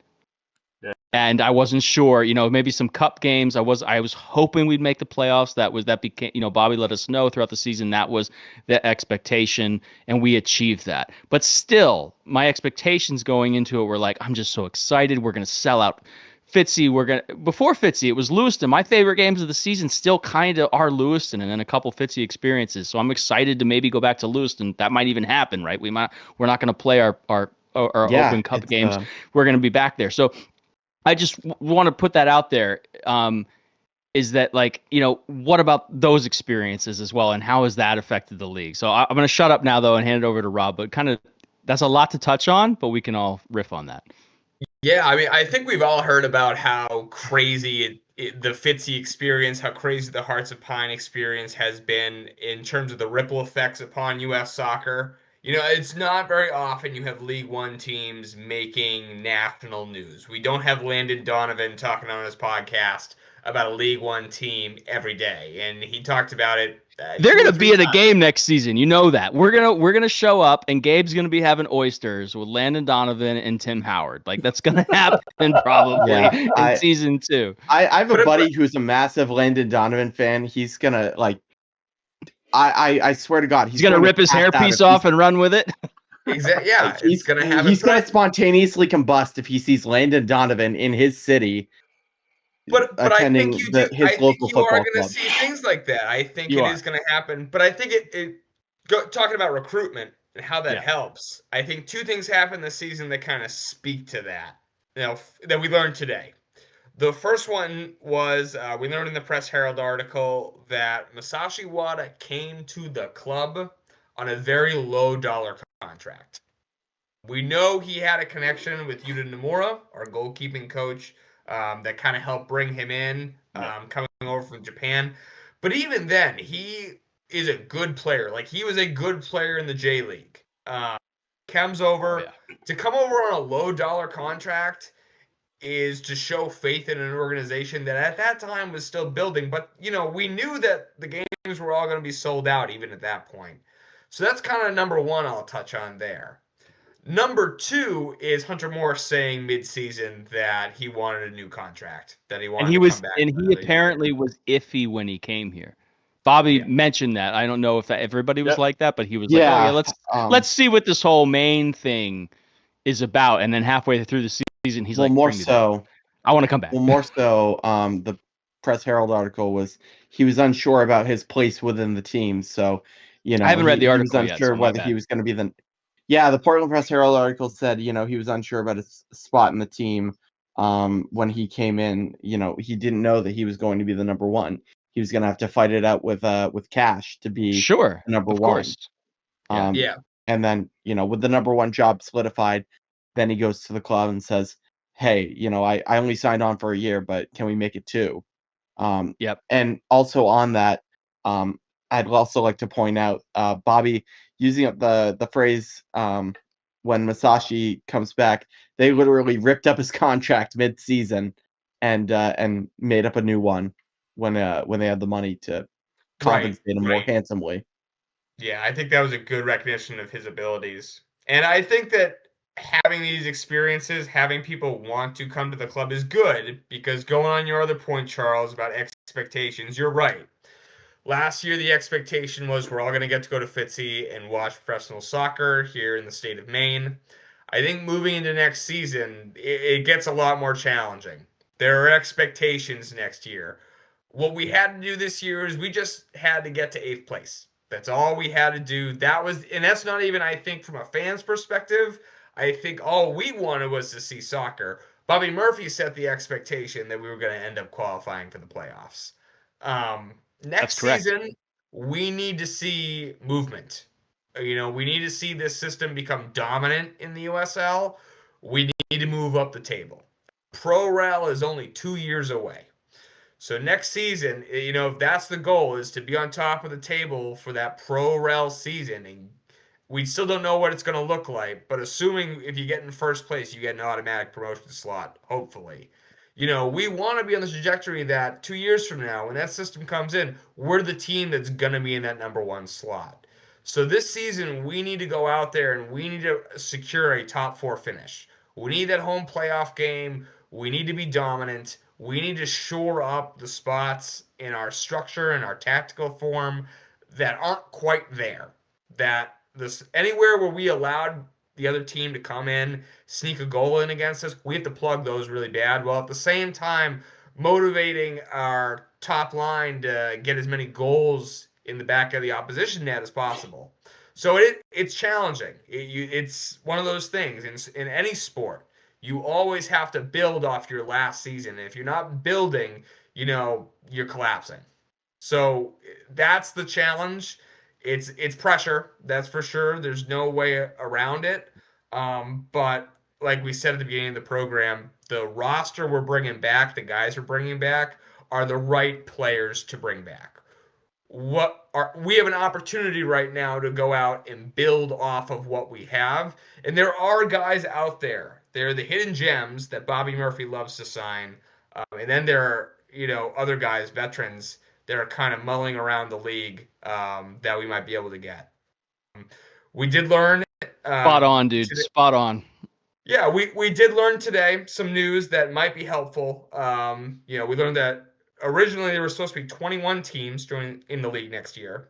And I wasn't sure, maybe some cup games. I was hoping we'd make the playoffs. That became, Bobby let us know throughout the season that was the expectation, and we achieved that. But still, my expectations going into it were like, I'm just so excited. We're going to sell out Fitzy. Before Fitzy, it was Lewiston. My favorite games of the season still kind of are Lewiston, and then a couple Fitzy experiences. So I'm excited to maybe go back to Lewiston. That might even happen, right? We're not going to play our Open Cup games. We're going to be back there. So I just want to put that out there. Is that, like, what about those experiences as well, and how has that affected the league? So I'm going to shut up now, though, and hand it over to Rob. But kind of, that's a lot to touch on, but we can all riff on that. Yeah, I mean, I think we've all heard about how crazy the Fitzy experience, how crazy the Hearts of Pine experience has been in terms of the ripple effects upon U.S. soccer. It's not very often you have League One teams making national news. We don't have Landon Donovan talking on his podcast about a League One team every day, and he talked about it. They're going to be at a game next season. You know that. We're gonna show up, and Gabe's going to be having oysters with Landon Donovan and Tim Howard. Like, that's going to happen probably in season 2. I have a buddy who's a massive Landon Donovan fan. He's going to, like, I swear to God, he's going to rip his hairpiece off and run with it. Exactly. Yeah, he's going to spontaneously combust if he sees Landon Donovan in his city. But I think his local you are football going to see things like that. I think it is going to happen. But I think talking about recruitment and how that helps, I think 2 things happened this season that kind of speak to that. That we learned today. The first one was we learned in the Press Herald article that Masashi Wada came to the club on a very low dollar contract. We know he had a connection with Yuta Nomura, our goalkeeping coach, that kind of helped bring him in, coming over from Japan. But even then, he is a good player. Like, he was a good player in the J League. Comes over. To come over on a low dollar contract is to show faith in an organization that at that time was still building. But, we knew that the games were all going to be sold out even at that point. So that's kind of number one I'll touch on there. Number two is Hunter Morris saying mid-season that he wanted a new contract, that he wanted to come back. And he apparently was iffy when he came here. Bobby mentioned that. I don't know if everybody was like that, but he was like, "Oh yeah, let's see what this whole main thing is about." And then halfway through the season, he's like, more so, I want to come back. Well, more so, the Press Herald article was he was unsure about his place within the team. So, I haven't read the article yet. He was unsure whether he was going to be the. Yeah, the Portland Press Herald article said, he was unsure about his spot in the team when he came in. He didn't know that he was going to be the number one. He was going to have to fight it out with Cash to be number one. Course. Yeah. And then, with the number one job solidified, then he goes to the club and says, "Hey, I only signed on for a year, but can we make it 2?" And also on that, I'd also like to point out Bobby using up the phrase when Masashi comes back, they literally ripped up his contract mid-season and made up a new one when they had the money to compensate him more handsomely. Yeah, I think that was a good recognition of his abilities. And I think that having these experiences, having people want to come to the club is good, because going on your other point, Charles, about expectations, you're right. Last year, the expectation was we're all going to get to go to Fitzy and watch professional soccer here in the state of Maine. I think moving into next season, it gets a lot more challenging. There are expectations next year. What we had to do this year is we just had to get to 8th place. That's all we had to do. And that's not even, I think, from a fan's perspective. I think all we wanted was to see soccer. Bobby Murphy set the expectation that we were going to end up qualifying for the playoffs. Next season, we need to see movement. We need to see this system become dominant in the USL. We need to move up the table. Pro Rel is only 2 years away. So next season, if that's the goal, is to be on top of the table for that Pro Rel season, and we still don't know what it's going to look like, but assuming if you get in first place, you get an automatic promotion slot, hopefully. We want to be on the trajectory that 2 years from now, when that system comes in, we're the team that's going to be in that number one slot. So this season, we need to go out there and we need to secure a top 4 finish. We need that home playoff game. We need to be dominant. We need to shore up the spots in our structure and our tactical form that aren't quite there. That anywhere where we allowed the other team to come in, sneak a goal in against us, we have to plug those really bad, while at the same time motivating our top line to get as many goals in the back of the opposition net as possible. So it's challenging. It's one of those things in any sport. You always have to build off your last season. And if you're not building, you're collapsing. So that's the challenge. It's pressure, that's for sure. There's no way around it. But like we said at the beginning of the program, the roster we're bringing back, the guys we're bringing back, are the right players to bring back. We have an opportunity right now to go out and build off of what we have. And there are guys out there. They're the hidden gems that Bobby Murphy loves to sign. And then there are, other guys, veterans, that are kind of mulling around the league that we might be able to get. We did learn. Spot on, dude. Today, spot on. Yeah, we did learn today some news that might be helpful. We learned that originally there were supposed to be 21 teams joining in the league next year.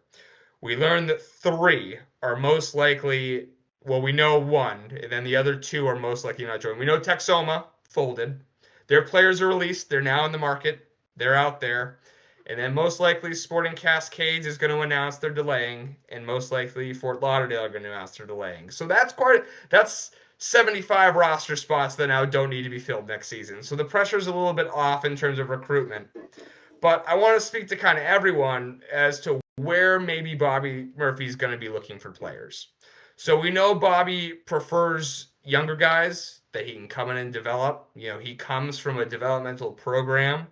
We learned that 3 are most likely. Well, we know 1, and then the other 2 are most likely not joining. We know Texoma folded. Their players are released. They're now in the market. They're out there. And then most likely Sporting Cascades is going to announce they're delaying, and most likely Fort Lauderdale are going to announce they're delaying. So that's 75 roster spots that now don't need to be filled next season. So the pressure's a little bit off in terms of recruitment. But I want to speak to kind of everyone as to where maybe Bobby Murphy's going to be looking for players. So we know Bobby prefers younger guys that he can come in and develop. He comes from a developmental program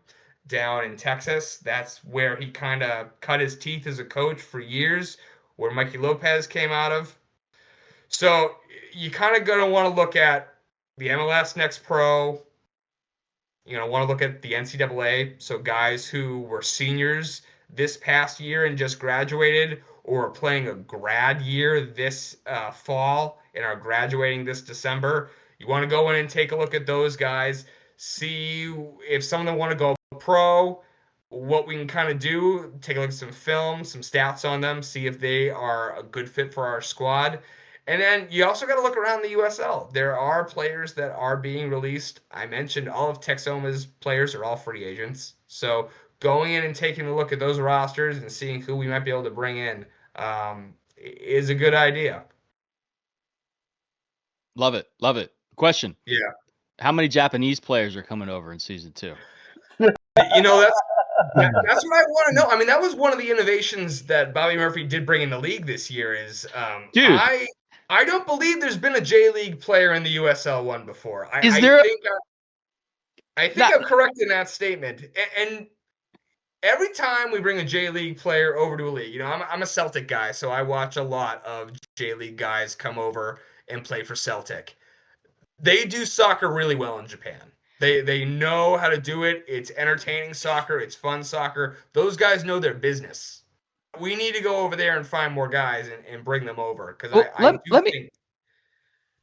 down in Texas. That's where he kind of cut his teeth as a coach for years, where Mikey Lopez came out of. So you kind of going to want to look at the MLS Next Pro. Want to look at the NCAA. So guys who were seniors this past year and just graduated, or are playing a grad year this fall and are graduating this December. You want to go in and take a look at those guys, see if some of them want to go pro, what we can kind of do, take a look at some film, some stats on them, see if they are a good fit for our squad. And then you also got to look around the USL. There are players that are being released. I mentioned all of Texoma's players are all free agents. So going in and taking a look at those rosters and seeing who we might be able to bring in is a good idea. Love it. Love it. Question. Yeah. How many Japanese players are coming over in season 2? That's what I want to know. I mean, that was one of the innovations that Bobby Murphy did bring in the league this year is Dude. I don't believe there's been a J League player in the USL one before. I think I'm correct in that statement. And every time we bring a J League player over to a league, I'm a Celtic guy, so I watch a lot of J League guys come over and play for Celtic. They do soccer really well in Japan. They know how to do it. It's entertaining soccer. It's fun soccer. Those guys know their business. We need to go over there and find more guys and bring them over. Because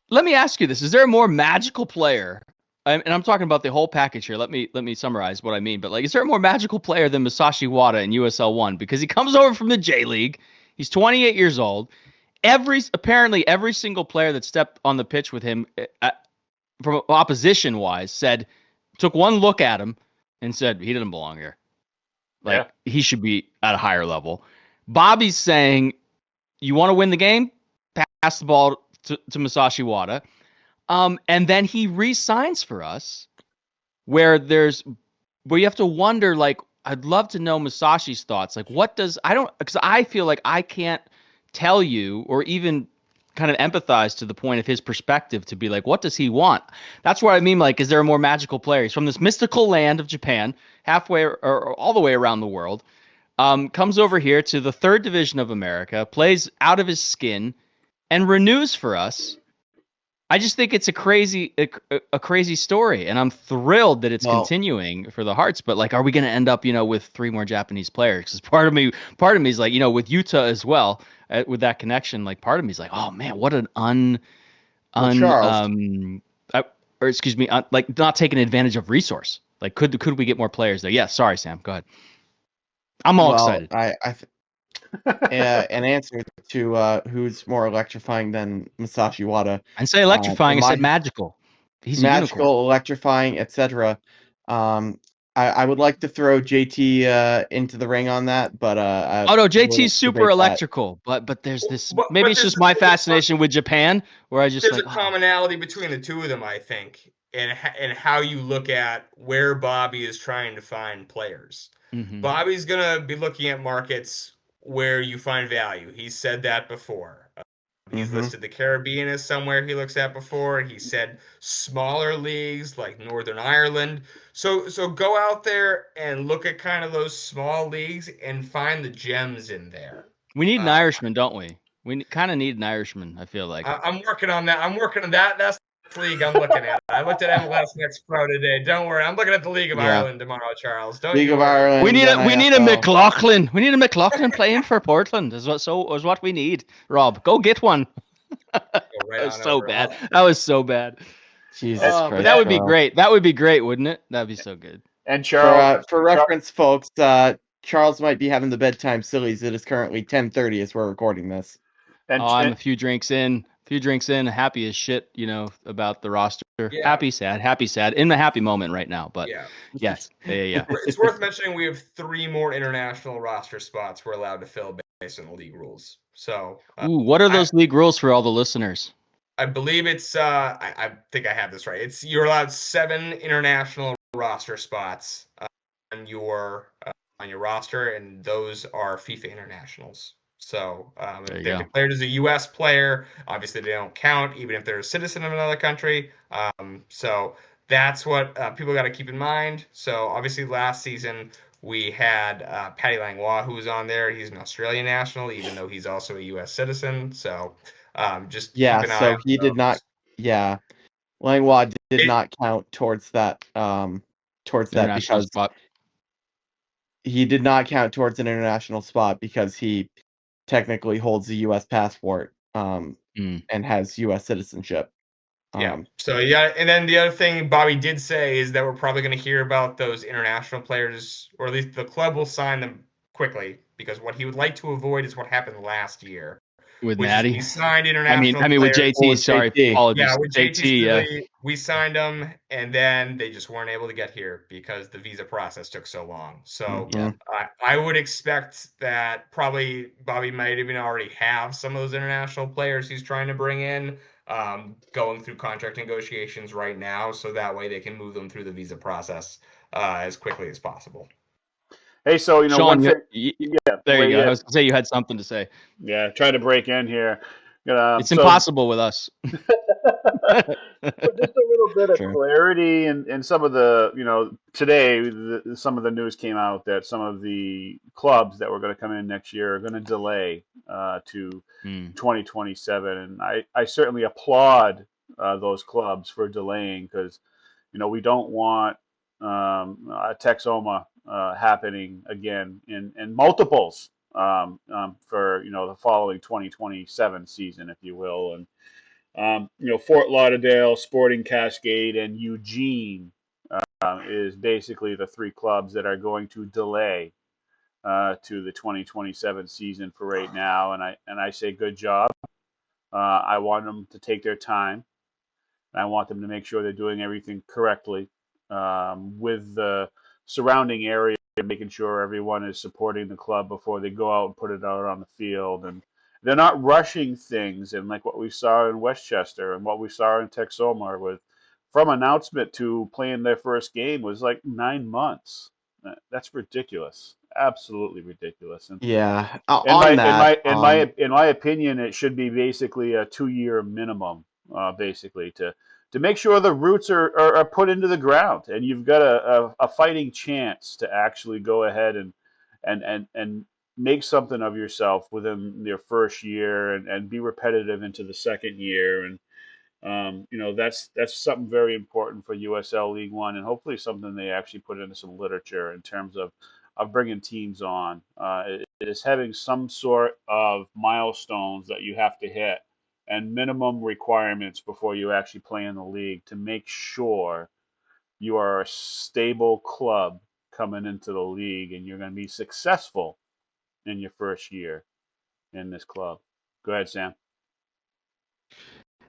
let me ask you this. Is there a more magical player? And I'm talking about the whole package here. Let me summarize what I mean. But is there a more magical player than Masashi Wada in USL 1? Because he comes over from the J League. He's 28 years old. Apparently every single player that stepped on the pitch with him, from opposition wise, took one look at him and said he didn't belong here. He should be at a higher level. Bobby's saying, you want to win the game? Pass the ball to Masashi Wada. And then he re-signs for us where you have to wonder, I'd love to know Masashi's thoughts. Because I feel like I can't tell you or even kind of empathize to the point of his perspective to be what does he want? That's what I mean. Is there a more magical player? He's from this mystical land of Japan, halfway or all the way around the world, comes over here to the 3rd division of America, plays out of his skin, and renews for us. I just think it's a crazy story, and I'm thrilled that it's continuing for the Hearts. But are we going to end up, with 3 more Japanese players? Because part of me is with Utah as well, with that connection. Part of me is oh man, what an not taking advantage of resource. Could we get more players there? Yeah, sorry, Sam. Go ahead. I'm all excited. An answer to who's more electrifying than Masashi Wada. I didn't say electrifying. I said magical. He's magical, unicorn. Electrifying, etc. I would like to throw JT into the ring on that, but JT's super electrical. But there's this. Maybe it's just my fascination with Japan, where I just there's a commonality between the two of them, I think, and how you look at where Bobby is trying to find players. Mm-hmm. Bobby's gonna be looking at markets where you find value. He's said that before. He's listed the Caribbean as somewhere he looks at before. He said smaller leagues like Northern Ireland. So go out there and look at kind of those small leagues and find the gems in there. We need an Irishman, don't we? We kind of need an Irishman, I feel like. I'm working on that. That's the league I'm looking at. I looked at MLS Next Pro today. Don't worry. I'm looking at the League of Ireland tomorrow, Charles. League of Ireland. We need a McLaughlin. We need a McLaughlin playing for Portland. Is what we need. Rob, go get one. That was so bad. That was so bad. Jesus Christ. But that would be great. That would be great, wouldn't it? That'd be so good. And Charles, for reference, folks, Charles might be having the bedtime sillies. It is currently 10:30 as we're recording this. I'm a few drinks in, happy as shit, about the roster. Yeah. Happy, sad, in the happy moment right now. But yes. Yeah. It's worth mentioning we have 3 more international roster spots we're allowed to fill based on the league rules. So, what are those league rules for all the listeners? I believe it's, I think I have this right. You're allowed 7 international roster spots on your on your roster, and those are FIFA internationals. So There if you they're go. declared as a U.S. player, obviously they don't count, even if they're a citizen of another country. So that's what people got to keep in mind. So obviously last season we had Patty Langlois, who was on there. He's an Australian national, even though he's also a U.S. citizen. So just Yeah, keep an eye so on he did not. those. Yeah, Langlois did It, not count towards that International because spot. he did not count towards an international spot because he technically holds a U.S. passport Mm. and has U.S. citizenship. Yeah. So yeah, and then the other thing Bobby did say is that we're probably going to hear about those international players, or at least the club will sign them quickly, because what he would like to avoid is what happened last year, With which is we Maddie. signed I mean, international with players. JT. With Sorry, JT. Yeah, apologies. with JT JT. Yeah. Seeley, we signed them, and then they just weren't able to get here because the visa process took so long. So Yeah. I would expect that probably Bobby might even already have some of those international players he's trying to bring in, going through contract negotiations right now, so that way they can move them through the visa process as quickly as possible. Hey, so one Shawn, thing. there you Wait, go. I yeah, was gonna say you had something to say. yeah. Try to break in here. It's So impossible with us. So just a little bit of Sure. clarity and some of the, today some of the news came out that some of the clubs that were going to come in next year are going to delay to Mm. 2027, and I certainly applaud those clubs for delaying, because we don't want a Texoma happening again in multiples for the following 2027 season, if you will. And Fort Lauderdale, Sporting Cascade, and Eugene is basically the three clubs that are going to delay to the 2027 season for right now. And I say good job. I want them to take their time. And I want them to make sure they're doing everything correctly with the surrounding area, making sure everyone is supporting the club before they go out and put it out on the field. And they're not rushing things. And like what we saw in Westchester and what we saw in Texoma, with from announcement to playing their first game was like 9 months. That's ridiculous. Absolutely ridiculous. And Yeah. in On my in that, my in my in my opinion, it should be basically a 2 year minimum, basically to make sure the roots are put into the ground, and you've got a fighting chance to actually go ahead and make something of yourself within your first year, and be repetitive into the second year. And that's something very important for USL League One, and hopefully something they actually put into some literature in terms of bringing teams on. It is having some sort of milestones that you have to hit, and minimum requirements before you actually play in the league, to make sure you are a stable club coming into the league, and you're going to be successful in your first year in this club. Go ahead, Sam.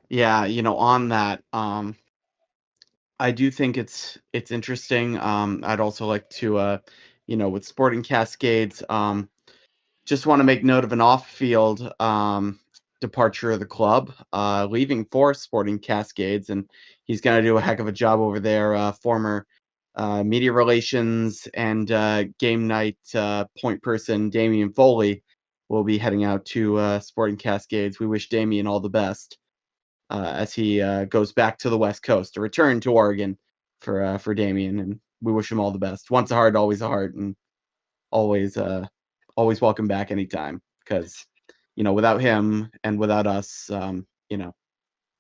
yeah, on that, I do think it's interesting. I'd also like to, with Sporting Cascades, just want to make note of an off-field departure of the club, leaving for Sporting Cascades, and he's going to do a heck of a job over there. Former media relations and game night point person Damian Foley will be heading out to Sporting Cascades. We wish Damian all the best as he goes back to the West Coast, a return to Oregon for Damian, and we wish him all the best. Once a heart, always a heart, and always welcome back anytime. Because without him and without us,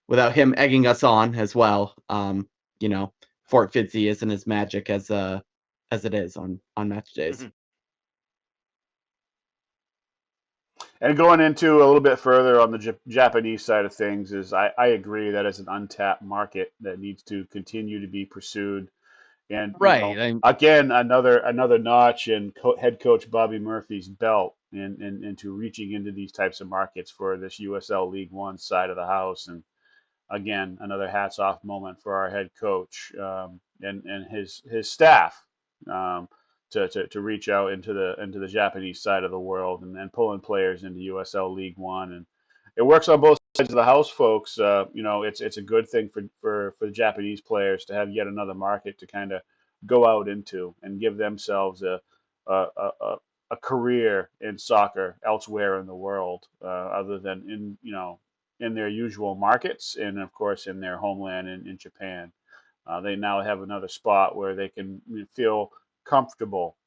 without him egging us on as well, Fort Fitzy isn't as magic as it is on match days. Mm-hmm. And going into a little bit further on the Japanese side of things, is I agree that it's an untapped market that needs to continue to be pursued. And Right. again, another notch in head coach Bobby Murphy's belt into reaching into these types of markets for this USL League One side of the house. And again, another hats off moment for our head coach and his staff, to reach out into the Japanese side of the world, and pulling players into USL League One. And it works on both sides of the house, folks. It's a good thing for the Japanese players to have yet another market to kind of go out into and give themselves a career in soccer elsewhere in the world, other than in their usual markets and of course in their homeland in Japan. They now have another spot where they can feel comfortable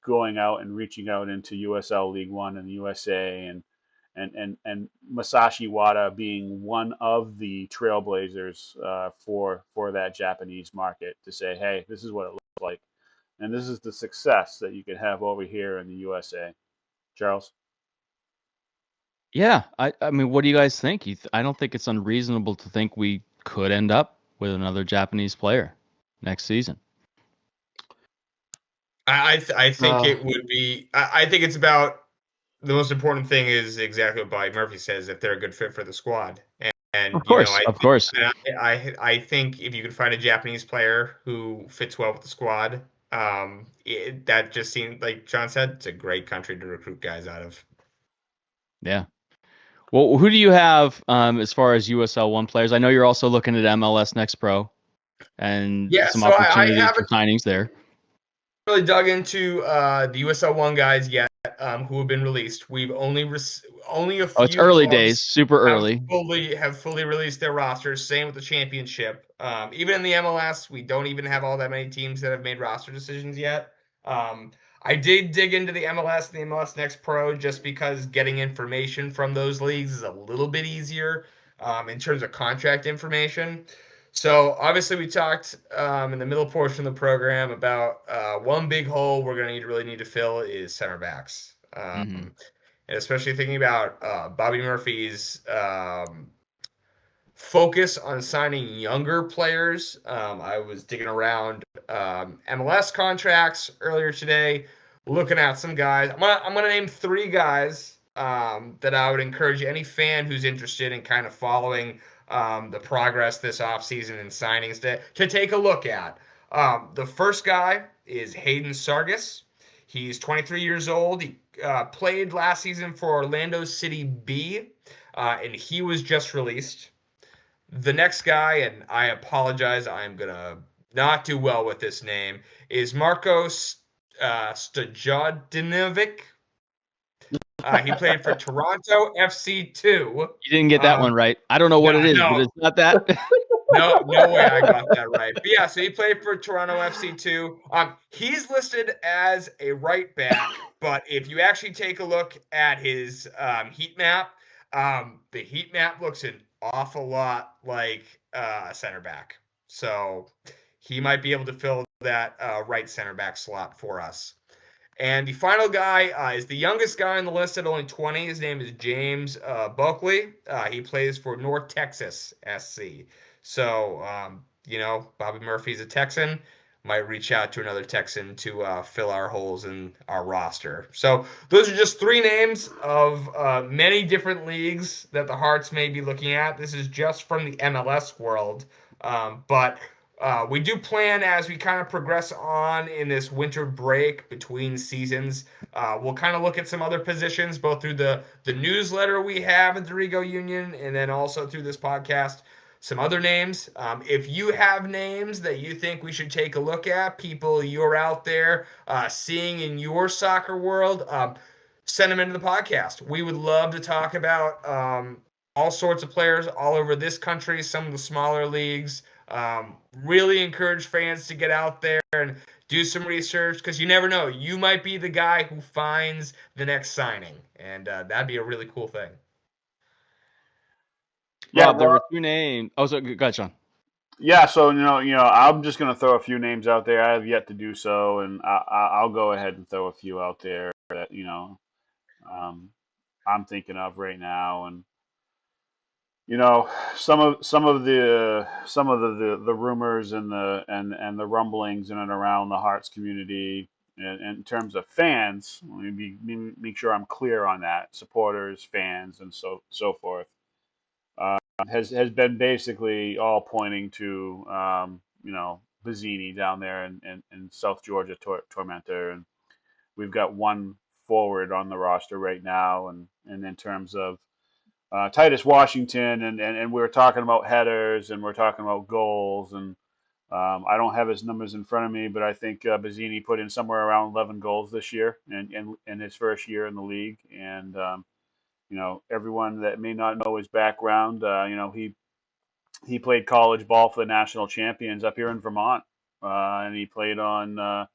going out and reaching out into USL League One and the USA, and Masashi Wada being one of the trailblazers for that Japanese market to say, hey, this is what it looks like, and this is the success that you can have over here in the USA. Charles? Yeah, I mean, what do you guys think? I don't think it's unreasonable to think we could end up with another Japanese player next season. I think it would be. I think it's about the most important thing is exactly what Bobby Murphy says, if they're a good fit for the squad. And Of course, of course. I think if you could find a Japanese player who fits well with the squad, that just seems like Shawn said, it's a great country to recruit guys out of. Yeah. Well, who do you have as far as USL One players? I know you're also looking at MLS Next Pro and Yeah, some so I opportunities for haven't signings there. really dug into the USL One guys yet, who have been released. We've only a Oh, it's few early clubs days, super early. have fully released their rosters. Same with the championship. Even in the MLS, we don't even have all that many teams that have made roster decisions yet. I did dig into the MLS and the MLS Next Pro just because getting information from those leagues is a little bit easier in terms of contract information. So obviously we talked in the middle portion of the program about one big hole we're going to really need to fill is center backs. Mm-hmm. And especially thinking about Bobby Murphy's focus on signing younger players. I was digging around MLS contracts earlier today, looking at some guys. I'm gonna name three guys that I would encourage any fan who's interested in kind of following the progress this offseason and signings to take a look at. The first guy is Hayden Sargis. He's 23 years old. He played last season for Orlando City B, and he was just released. The next guy, and I apologize, I'm going to not do well with this name, is Marcos Stojadinovic. He played for Toronto FC2. You didn't get that one right. I don't know what it is, but it's not that. No way I got that right. But yeah, so he played for Toronto FC2. He's listed as a right back, but if you actually take a look at his heat map, the heat map looks an awful lot like a center back. So he might be able to fill that right center back slot for us. And the final guy is the youngest guy on the list at only 20. His name is James Bulkley. He plays for North Texas SC. So, Bobby Murphy's a Texan. Might reach out to another Texan to fill our holes in our roster. So those are just three names of many different leagues that the Hearts may be looking at. This is just from the MLS world. But we do plan as we kind of progress on in this winter break between seasons. We'll kind of look at some other positions, both through the newsletter we have at the Rigo Union and then also through this podcast. Some other names. If you have names that you think we should take a look at, people you're out there seeing in your soccer world, send them into the podcast. We would love to talk about all sorts of players all over this country, some of the smaller leagues. Really encourage fans to get out there and do some research because you never know. You might be the guy who finds the next signing, and that'd be a really cool thing. Rob, there were two names. Oh, so go ahead, Shawn. Yeah, so I'm just going to throw a few names out there. I have yet to do so, and I'll go ahead and throw a few out there that I'm thinking of right now, and some of the rumors and the rumblings in and around the Hearts community, and in terms of fans. Let me make sure I'm clear on that. Supporters, fans, and so forth. Has been basically all pointing to Bazzini down there in South Georgia, Tormentor, and we've got one forward on the roster right now, and in terms of Titus Washington, and we're talking about headers, and we're talking about goals, and I don't have his numbers in front of me, but I think Bazzini put in somewhere around 11 goals this year in his first year in the league. And everyone that may not know his background, he played college ball for the national champions up here in Vermont, and he played on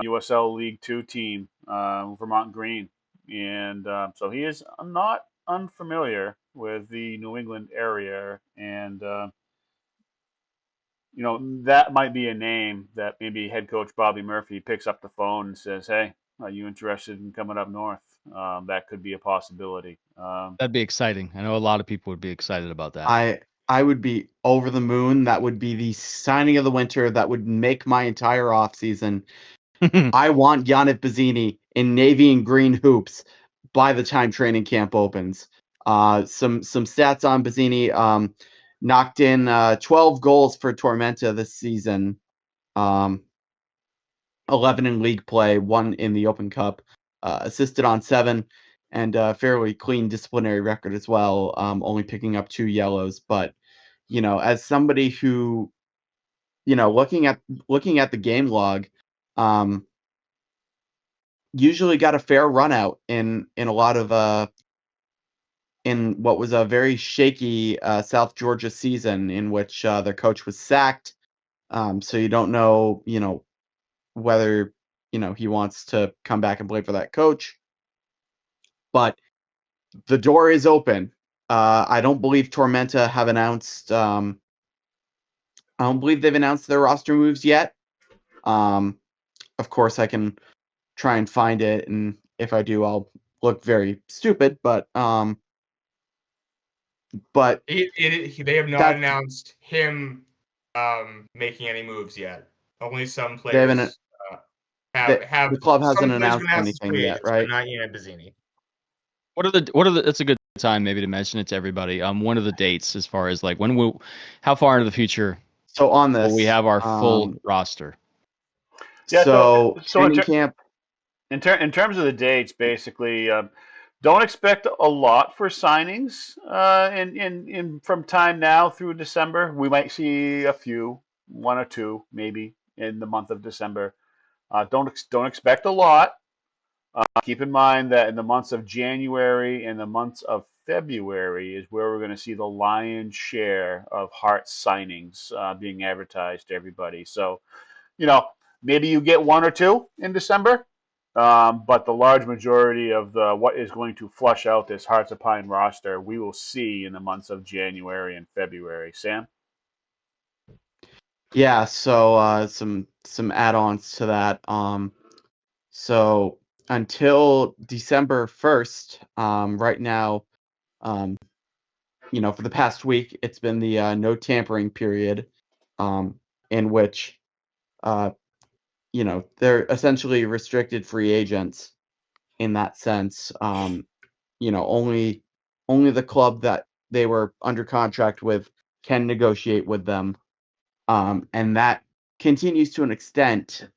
USL League Two team, Vermont Green, and so he is not unfamiliar with the New England area, and that might be a name that maybe head coach Bobby Murphy picks up the phone and says, "Hey, are you interested in coming up north?" That could be a possibility. That'd be exciting. I know a lot of people would be excited about that. I would be over the moon. That would be the signing of the winter. That would make my entire offseason. I want Yannick Bazzini in navy and green hoops by the time training camp opens. Some stats on Bazzini. Knocked in 12 goals for Tormenta this season. 11 in league play, 1 in the Open Cup. Assisted on 7, and a fairly clean disciplinary record as well. Only picking up 2 yellows, but as somebody who, looking at the game log, usually got a fair run out in a lot of in what was a very shaky South Georgia season in which their coach was sacked. So you don't know, whether he wants to come back and play for that coach. But the door is open. I don't believe Tormenta have announced. I don't believe they've announced their roster moves yet. Of course, I can try and find it, and if I do, I'll look very stupid. But they have not announced him making any moves yet. Only some players have. The club hasn't announced announced anything yet, right? Not Ian Bazzini. What are the? That's a good time maybe to mention it to everybody. When are the dates as far as like how far into the future? So on this, will we have our full roster? Yeah. So training camp. In terms of the dates, basically, don't expect a lot for signings in from time now through December. We might see a few, 1 or 2 maybe in the month of December. Don't expect a lot. Keep in mind that in the months of January and the months of February is where we're going to see the lion's share of Hearts signings being advertised to everybody. So, maybe you get 1 or 2 in December, but the large majority of what is going to flush out this Hearts of Pine roster, we will see in the months of January and February. Sam? Yeah, so some add-ons to that. So until December 1st, right now, for the past week, it's been the no tampering period, in which, they're essentially restricted free agents in that sense. Only the club that they were under contract with can negotiate with them, and that continues to an extent,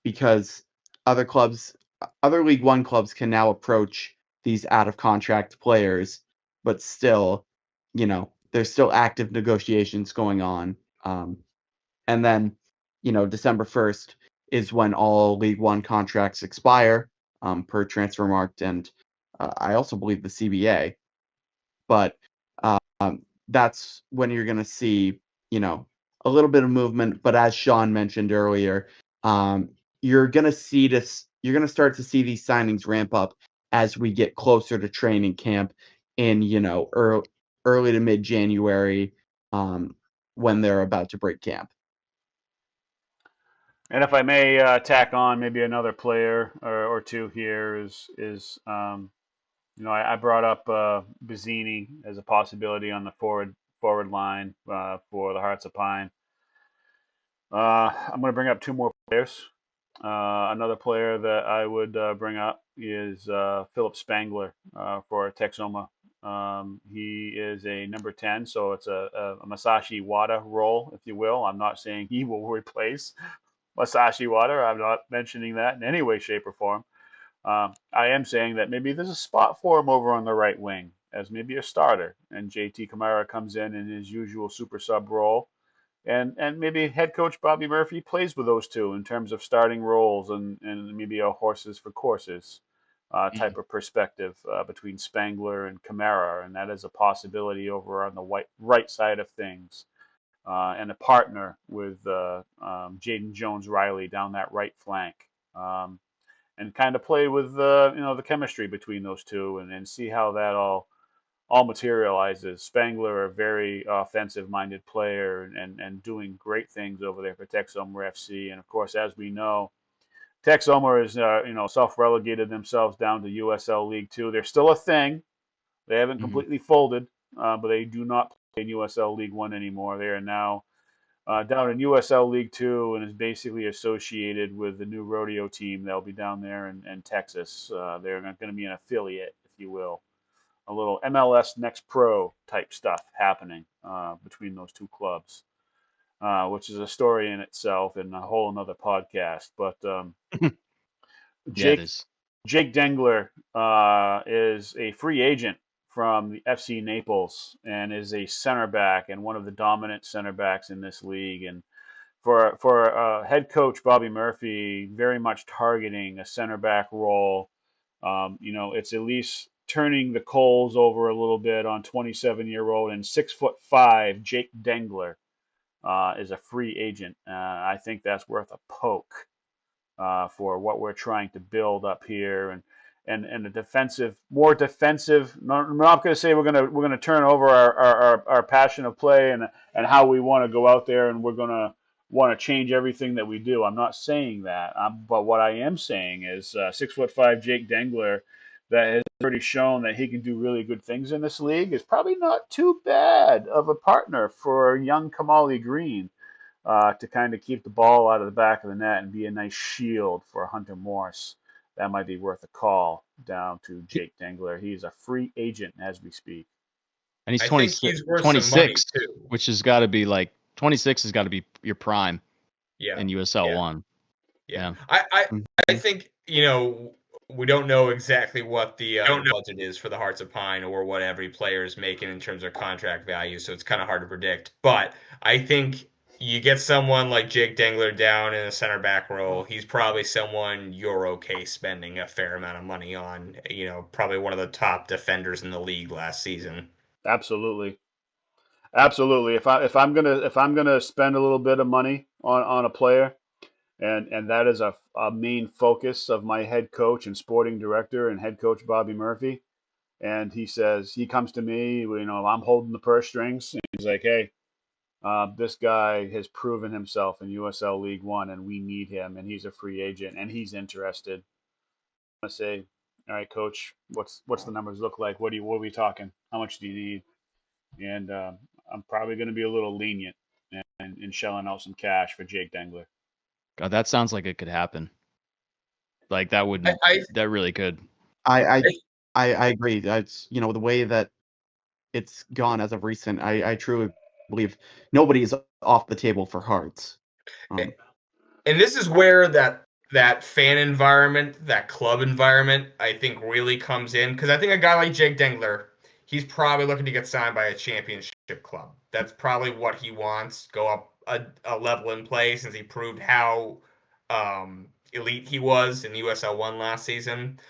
because other League One clubs can now approach these out of contract players, but still, there's still active negotiations going on. And then, December 1st is when all League One contracts expire, per Transfermarkt, and I also believe the CBA. But that's when you're going to see, a little bit of movement. But as Shawn mentioned earlier, you're going to start to see these signings ramp up as we get closer to training camp in, early to mid January, when they're about to break camp. And if I may tack on maybe another player or 2 here is I brought up Bazzini as a possibility on the forward line for the Hearts of Pine. I'm going to bring up 2 more players. Another player that I would bring up is Philip Spangler for Texoma. He is a number 10, so it's a Masashi Wada role, if you will. I'm not saying he will replace Masashi Wada. I'm not mentioning that in any way, shape, or form. I am saying that maybe there's a spot for him over on the right wing as maybe a starter, and JT Kamara comes in his usual super sub role, and maybe head coach Bobby Murphy plays with those two in terms of starting roles and maybe a horses for courses type of perspective between Spangler and Kamara, and that is a possibility over on the right side of things. And a partner with Jaden Jones-Riley down that right flank, and kind of play with the chemistry between those two, and see how that all materializes. Spangler, a very offensive-minded player, and doing great things over there for Texomer FC, and of course, as we know, Texomer is self-relegated themselves down to USL League Two. They're still a thing. They haven't completely folded, but they do not play in USL League One anymore. They are now down in USL League Two, and is basically associated with the new rodeo team that'll be down there in Texas. They're going to be an affiliate, if you will, a little MLS Next Pro type stuff happening between those two clubs, which is a story in itself and a whole another podcast. But Jake Jake Dengler is a free agent from the FC Naples and is a center back and one of the dominant center backs in this league. And for head coach Bobby Murphy, very much targeting a center back role. It's at least turning the coals over a little bit on 27-year-old and 6'5" Jake Dengler is a free agent. I think that's worth a poke for what we're trying to build up here, and a defensive, more defensive. I'm not going to say we're going to turn over our passion of play and how we want to go out there, and we're going to want to change everything that we do. I'm not saying that, but what I am saying is 6'5" Jake Dengler that has already shown that he can do really good things in this league is probably not too bad of a partner for young Kamali Green. To kind of keep the ball out of the back of the net and be a nice shield for Hunter Morse. That might be worth a call down to Jake Dengler. He's a free agent as we speak. And he's I think 26, he's worth 26 some money too. which has got to be like 26 has got to be your prime in USL One. Yeah. I think, we don't know exactly what the budget is for the Hearts of Pine or what every player is making in terms of contract value, so it's kind of hard to predict. But I think you get someone like Jake Dengler down in a center back role, he's probably someone you're okay spending a fair amount of money on, probably one of the top defenders in the league last season. Absolutely. If I'm gonna spend a little bit of money on a player, and that is a main focus of my head coach and sporting director and head coach Bobby Murphy. And he comes to me, I'm holding the purse strings, and he's like, hey, this guy has proven himself in USL League One, and we need him, and he's a free agent, and he's interested. I say, all right, coach, what's the numbers look like? What are we talking? How much do you need? And I'm probably going to be a little lenient and shelling out some cash for Jake Dengler. God, that sounds like it could happen. Like that would that really could. I agree. That's the way that it's gone as of recent. I truly believe nobody's off the table for Hearts. And this is where that fan environment, that club environment, I think really comes in, because I think a guy like Jake Dengler, he's probably looking to get signed by a championship club. That's probably what he wants. Go up a level in play, since he proved how elite he was in USL 1 last season.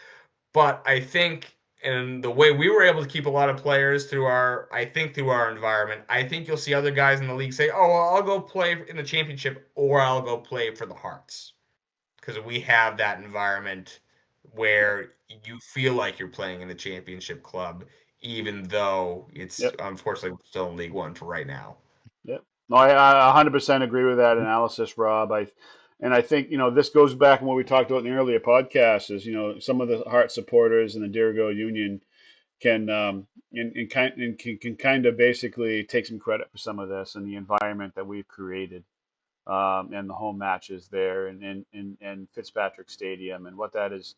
But I think, and the way we were able to keep a lot of players through our environment, I think you'll see other guys in the league say, oh, well, I'll go play in the championship, or I'll go play for the Hearts. Because we have that environment where you feel like you're playing in the championship club, even though it's unfortunately still in League One for right now. Yep. No, I 100% agree with that analysis, Rob. I think, this goes back to what we talked about in the earlier podcast is, some of the Heart supporters and the Dirigo Union can can kind of basically take some credit for some of this and the environment that we've created, and the home matches there and Fitzpatrick Stadium and what that has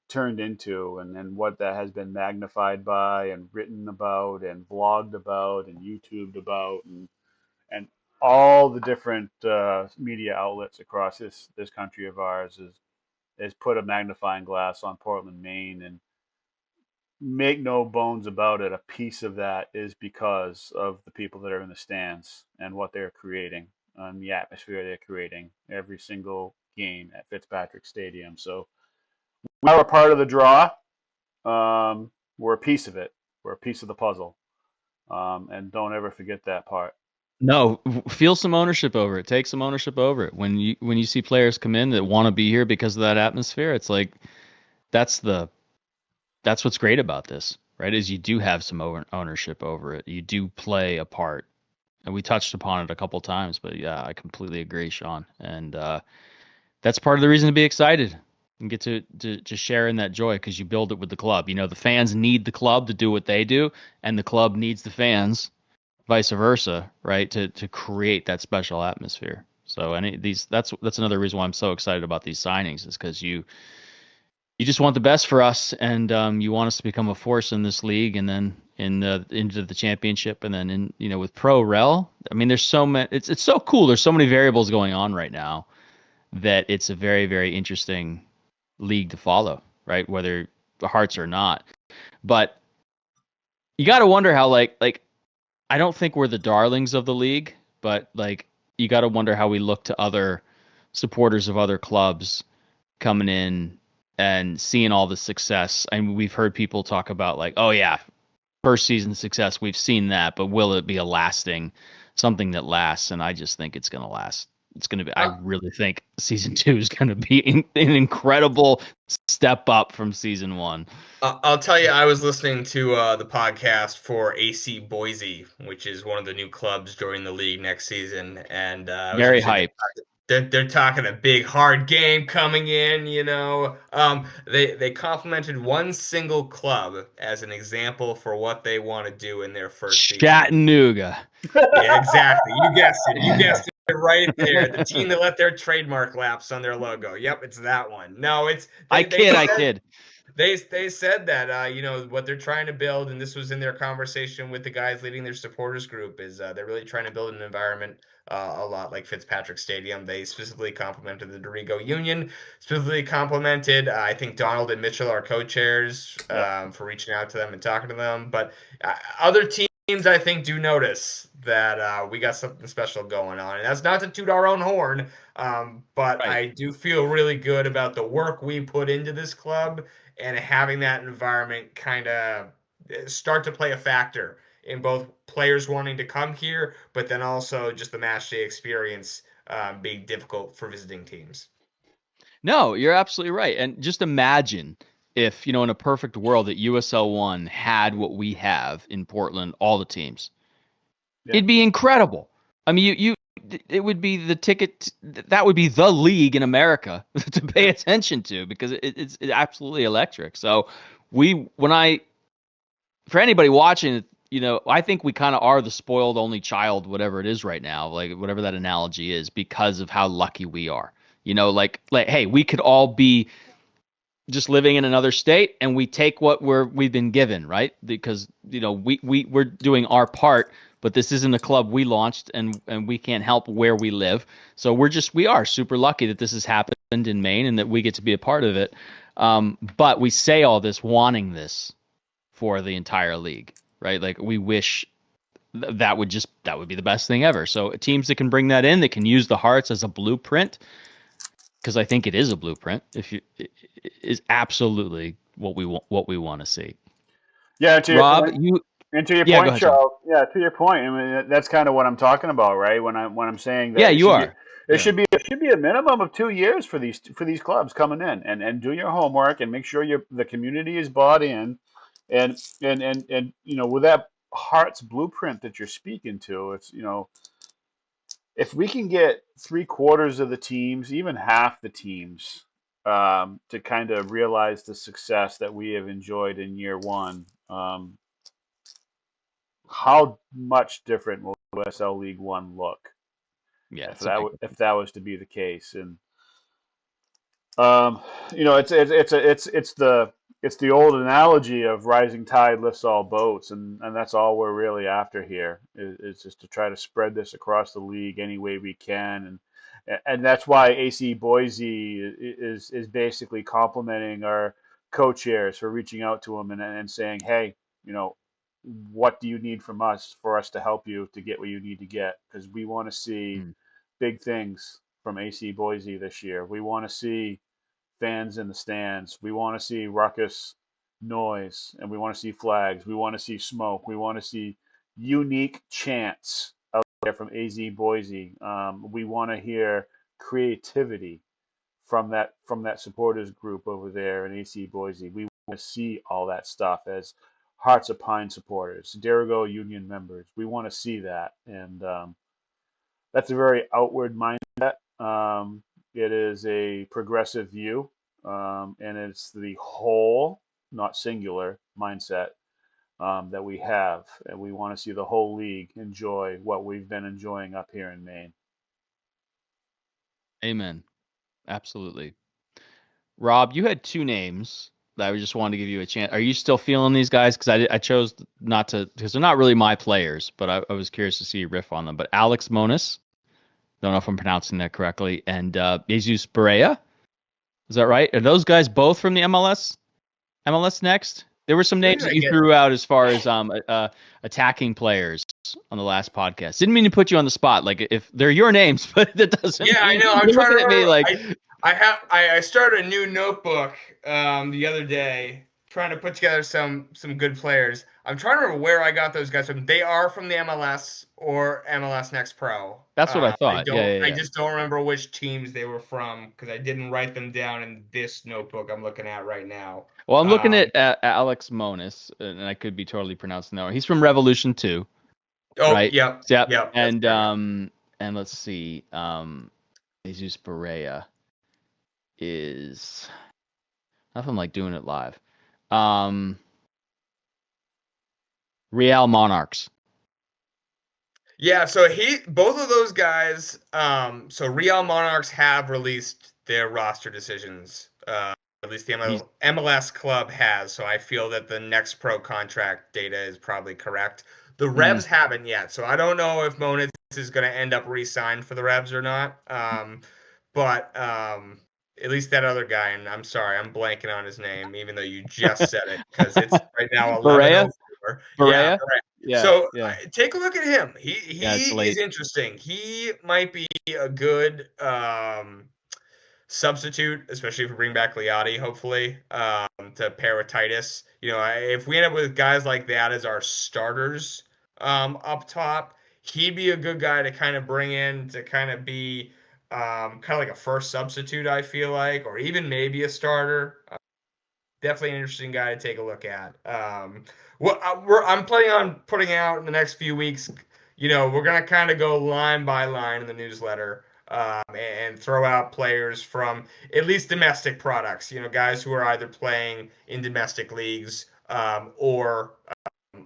turned into, and what that has been magnified by and written about and vlogged about and YouTubed about, and all the different media outlets across this country of ours is put a magnifying glass on Portland, Maine, and make no bones about it, a piece of that is because of the people that are in the stands and what they're creating. on the atmosphere they're creating every single game at Fitzpatrick Stadium. So we are a part of the draw. We're a piece of it. We're a piece of the puzzle. And don't ever forget that part. No, feel some ownership over it. Take some ownership over it. When you see players come in that want to be here because of that atmosphere, it's like that's what's great about this, right? Is you do have some ownership over it. You do play a part, and we touched upon it a couple times. But yeah, I completely agree, Shawn, and that's part of the reason to be excited and get to share in that joy because you build it with the club. You know, the fans need the club to do what they do, and the club needs the fans, vice versa, right? To create that special atmosphere. So that's another reason why I'm so excited about these signings is because you just want the best for us, and you want us to become a force in this league, and then into the championship, and then with Pro Rel. I mean, there's so many. It's so cool. There's so many variables going on right now that it's a very very interesting league to follow, right? Whether the Hearts or not, but you got to wonder how like I don't think we're the darlings of the league, but like you got to wonder how we look to other supporters of other clubs coming in and seeing all the success. I mean, we've heard people talk about like, oh yeah, first season success, we've seen that, but will it be a lasting something that lasts? And I just think it's going to last. It's going to be. I really think season 2 is going to be an incredible step up from season 1. I'll tell you, I was listening to the podcast for AC Boise, which is one of the new clubs joining the league next season, and Very hype. They're talking a big hard game coming in. They complimented one single club as an example for what they want to do in their first season. Chattanooga. Yeah, exactly. You guessed it. You guessed it right there. The team that let their trademark lapse on their logo. Yep, it's that one. No, it's I kid. They said that what they're trying to build, and this was in their conversation with the guys leading their supporters group, is they're really trying to build an environment a lot like Fitzpatrick Stadium. They specifically complimented the Dorigo Union, specifically complimented I think Donald and Mitchell, our co-chairs, for reaching out to them and talking to them. But other teams, I think, do notice that we got something special going on, and that's not to toot our own horn, but Right. I do feel really good about the work we put into this club and having that environment kind of start to play a factor in both players wanting to come here, but then also just the match day experience being difficult for visiting teams. No, you're absolutely right. And just imagine if, in a perfect world that USL 1 had what we have in Portland, all the teams. Yeah. It'd be incredible. I mean, it would be the ticket. That would be the league in America to pay attention to because it's absolutely electric. So for anybody watching, I think we kind of are the spoiled only child, whatever it is right now, like whatever that analogy is, because of how lucky we are. Like hey, we could all be just living in another state and we take what we've been given, right? Because we're doing our part, but this isn't a club we launched and we can't help where we live. So we are super lucky that this has happened in Maine and that we get to be a part of it. But we say all this wanting this for the entire league, right? Like we wish that would be the best thing ever. So teams that can bring that in, that can use the Hearts as a blueprint, because I think it is a blueprint. Is absolutely what we want to see. Yeah, to Rob, your point, Charles. Yeah, to your point. I mean, that's kind of what I'm talking about, right? When I'm saying that. Yeah, you are. It should be a minimum of 2 years for these clubs coming in and do your homework and make sure the community is bought in, and with that Hearts blueprint that you're speaking to, it's if we can get 3/4 of the teams, even half the teams, to kind of realize the success that we have enjoyed in year one, how much different will USL League One look? Yeah, if that was to be the case, and it's the old analogy of rising tide lifts all boats, and that's all we're really after here is just to try to spread this across the league any way we can, and that's why AC Boise is basically complimenting our co-chairs for reaching out to them and saying, hey, what do you need from us for us to help you to get what you need to get? Because we want to see big things from AC Boise this year. We want to see fans in the stands. We want to see ruckus noise, and we want to see flags. We want to see smoke. We want to see unique chants out there from AZ Boise. We want to hear creativity from that supporters group over there in AC Boise. We want to see all that stuff as Hearts of Pine supporters, Derigo Union members. We want to see that, and that's a very outward mindset. It is a progressive view, and it's the whole, not singular, mindset that we have, and we want to see the whole league enjoy what we've been enjoying up here in Maine. Amen. Absolutely. Rob, you had two names that I just wanted to give you a chance. Are you still feeling these guys? Because I chose not to, because they're not really my players, but I was curious to see you riff on them. But Alex Monis, don't know if I'm pronouncing that correctly, and Jesus Pereira, is that right? Are those guys both from the MLS? MLS Next? There were some names that you threw out as far as attacking players on the last podcast. Didn't mean to put you on the spot. Like, if they're your names, but that doesn't. Yeah, I know. I'm you're trying looking to at me like I started a new notebook the other day, trying to put together some good players. I'm trying to remember where I got those guys from. They are from the MLS or MLS Next Pro. That's what I thought. I just don't remember which teams they were from because I didn't write them down in this notebook I'm looking at right now. Well, I'm looking at Alex Monis, and I could be totally pronouncing that. He's from Revolution 2. Oh, right? Yep. And let's see. Jesus Pereira is nothing like doing it live. Real Monarchs. Yeah, so both of those guys, so Real Monarchs have released their roster decisions. At least the MLS club has, so I feel that the Next Pro contract data is probably correct. The Revs haven't yet, so I don't know if Monitz is going to end up re-signed for the Revs or not. But at least that other guy, and I'm sorry, I'm blanking on his name, even though you just said it, because it's right now 11:04. Pereira? Yeah. So take a look at him. He is interesting. He might be a good substitute, especially if we bring back Liotti, hopefully, to pair with Titus. If we end up with guys like that as our starters up top, he'd be a good guy to kind of bring in to kind of be kind of like a first substitute, I feel like, or even maybe a starter. Definitely an interesting guy to take a look at. I'm planning on putting out in the next few weeks. We're gonna kind of go line by line in the newsletter and throw out players from at least domestic products. Guys who are either playing in domestic leagues or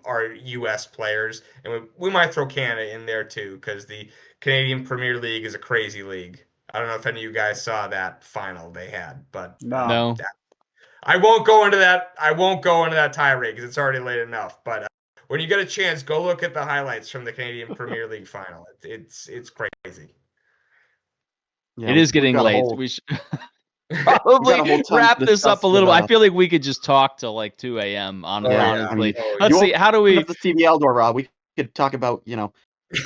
are U.S. players, and we might throw Canada in there too because the Canadian Premier League is a crazy league. I don't know if any of you guys saw that final they had, but no. I won't go into that tirade because it's already late enough. But when you get a chance, go look at the highlights from the Canadian Premier League final. It's crazy. Yeah, it is getting late. We should probably wrap this up a little. I feel like we could just talk till like 2 a.m. honestly. Let's see. How do we? The CBL door, Rob. We could talk about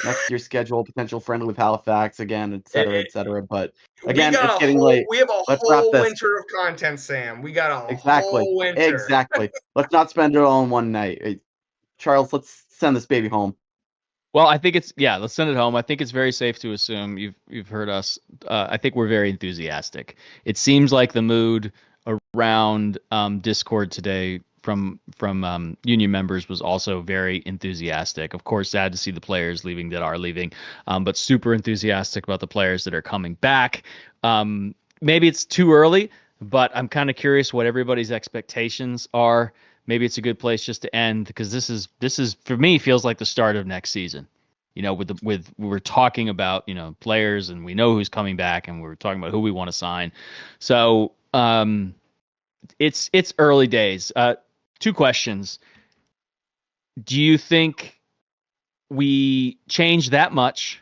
next year's schedule, potential friendly with Halifax again, et cetera. But again, it's getting late. We have a whole winter of content, Sam. We got a whole winter. Exactly. Let's not spend it all in one night. Charles, let's send this baby home. Well, I think let's send it home. I think it's very safe to assume you've heard us. I think we're very enthusiastic. It seems like the mood around Discord today from union members was also very enthusiastic. Of course, sad to see the players leaving that are leaving, but super enthusiastic about the players that are coming back. Maybe it's too early, but I'm kind of curious what everybody's expectations are. Maybe it's a good place just to end because this is for me feels like the start of next season. With we're talking about players and we know who's coming back and we're talking about who we want to sign. So it's early days. Two questions. Do you think we change that much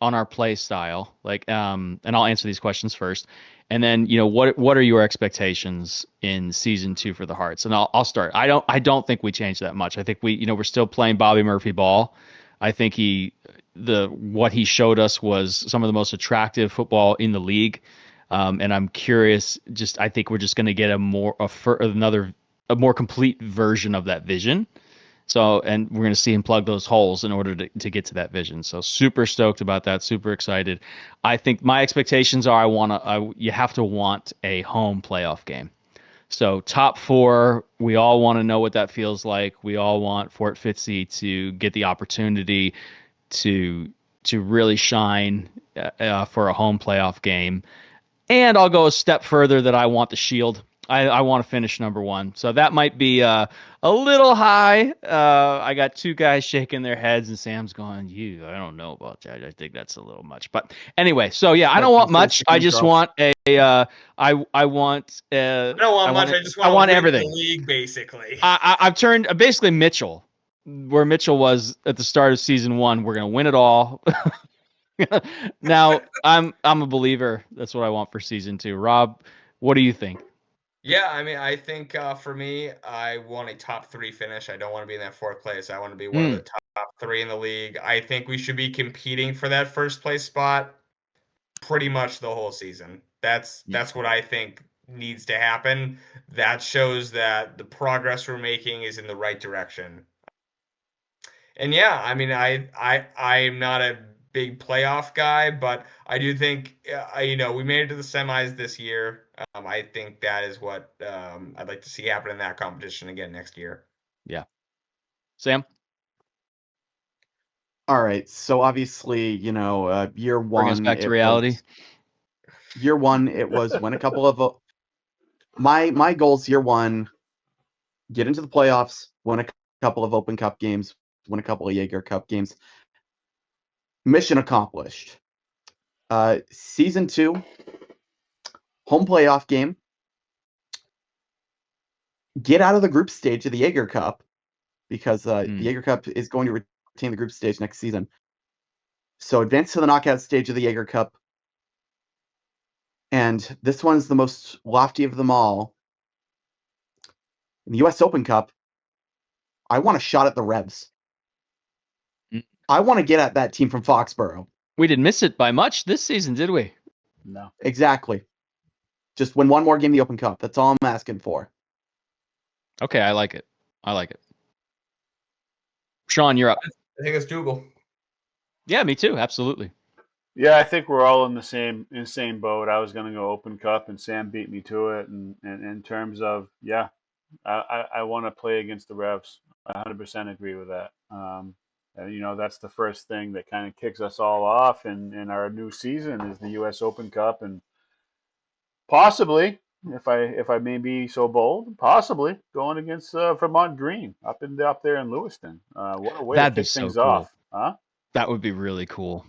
on our play style? And I'll answer these questions first. And then, what are your expectations in season 2 for the Hearts? And I'll start. I don't think we changed that much. I think we're still playing Bobby Murphy ball. I think he what he showed us was some of the most attractive football in the league. And I'm curious. I think we're just going to get a more complete version of that vision. So, and we're going to see him plug those holes in order to get to that vision. So, super stoked about that. Super excited. I think my expectations are you have to want a home playoff game. So, top 4, we all want to know what that feels like. We all want Fort Fitzy to get the opportunity to really shine for a home playoff game. And I'll go a step further that I want the Shield. I want to finish number 1. So that might be a little high. I got 2 guys shaking their heads, and Sam's going, I don't know about that. I think that's a little much. But anyway, so yeah, I don't want much. I just want I want I don't want much. I just want I want everything. The league, basically. I've turned basically Mitchell, where Mitchell was at the start of season 1. We're gonna win it all. Now I'm a believer. That's what I want for season 2. Rob, what do you think? Yeah, I mean, I think for me, I want a top 3 finish. I don't want to be in that 4th place. I want to be one of the top 3 in the league. I think we should be competing for that 1st place spot pretty much the whole season. That's what I think needs to happen. That shows that the progress we're making is in the right direction. And yeah, I mean, I'm not a big playoff guy, but I do think we made it to the semis this year. I think that is what I'd like to see happen in that competition again next year. Yeah. Sam? All right. So obviously, year 1. Bring us back to reality. Year 1, it was win a couple of. My goals year 1, get into the playoffs, win a couple of Open Cup games, win a couple of Jaeger Cup games. Mission accomplished. Season 2, home playoff game. Get out of the group stage of the Jaeger Cup, because the Jaeger Cup is going to retain the group stage next season. So advance to the knockout stage of the Jaeger Cup. And this one's the most lofty of them all. In the U.S. Open Cup, I want a shot at the Revs. I want to get at that team from Foxborough. We didn't miss it by much this season, did we? No. Exactly. Just win one more game in the Open Cup. That's all I'm asking for. Okay, I like it. Shawn, you're up. I think it's doable. Yeah, me too. Absolutely. Yeah, I think we're all in the same boat. I was going to go Open Cup, and Sam beat me to it. And in terms of, I want to play against the Revs. I 100% agree with that. And, that's the first thing that kind of kicks us all off in our new season is the U.S. Open Cup, and possibly, if I may be so bold, possibly going against Vermont Green up there in Lewiston. What a way to kick things off, huh? That would be really cool.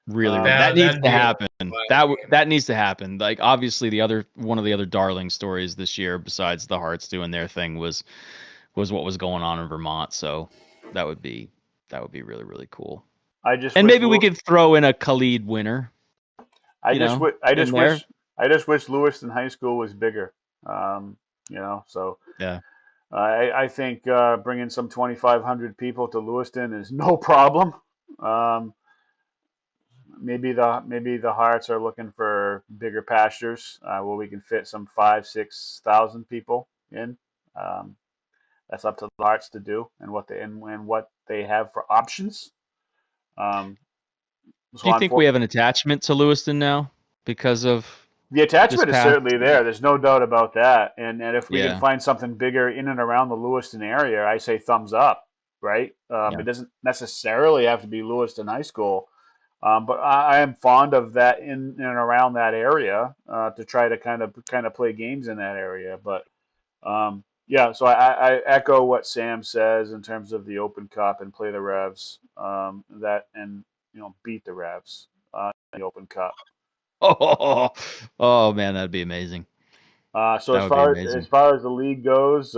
Really, that needs to happen. That needs to happen. Like, obviously, one of the other darling stories this year, besides the Hearts doing their thing, was what was going on in Vermont. So that would be really, really cool. Maybe we could throw in a Khalid winner. I just wish Lewiston High School was bigger. So yeah. I think bringing some 2,500 people to Lewiston is no problem. Maybe the Hearts are looking for bigger pastures where we can fit some 5,000-6,000 people in. That's up to the Hearts to do and what they have for options. Do you think we have an attachment to Lewiston now because of the attachment is certainly there? There's no doubt about that. And if we can find something bigger in and around the Lewiston area, I say thumbs up. Right? It doesn't necessarily have to be Lewiston High School. But I am fond of that in and around that area to try to kind of play games in that area. But so I echo what Sam says in terms of the Open Cup and play the Revs beat the Revs in the Open Cup. Oh man, that'd be amazing. So as far as the league goes,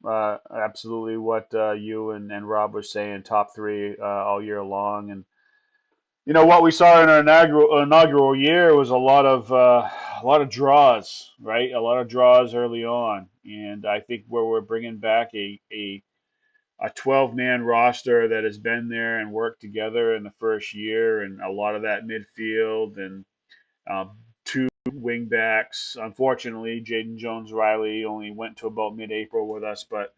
absolutely what you and Rob were saying, top 3 all year long. And what we saw in our inaugural year was a lot of draws, right? A lot of draws early on, and I think where we're bringing back a a 12-man roster that has been there and worked together in the first year, and a lot of that midfield and two wing backs. Unfortunately, Jaden Jones-Riley only went to about mid-April with us, but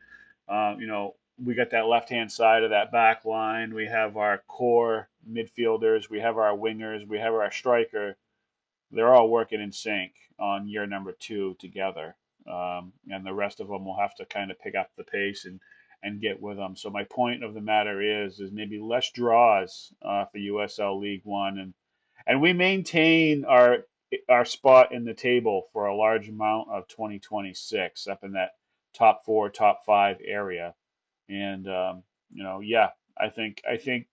we got that left-hand side of that back line. We have our core midfielders. We have our wingers. We have our striker. They're all working in sync on year number 2 together. And the rest of them will have to kind of pick up the pace and get with them. So my point of the matter is maybe less draws for USL League One, and we maintain our spot in the table for a large amount of 2026 up in that top 4, top 5 area. And I think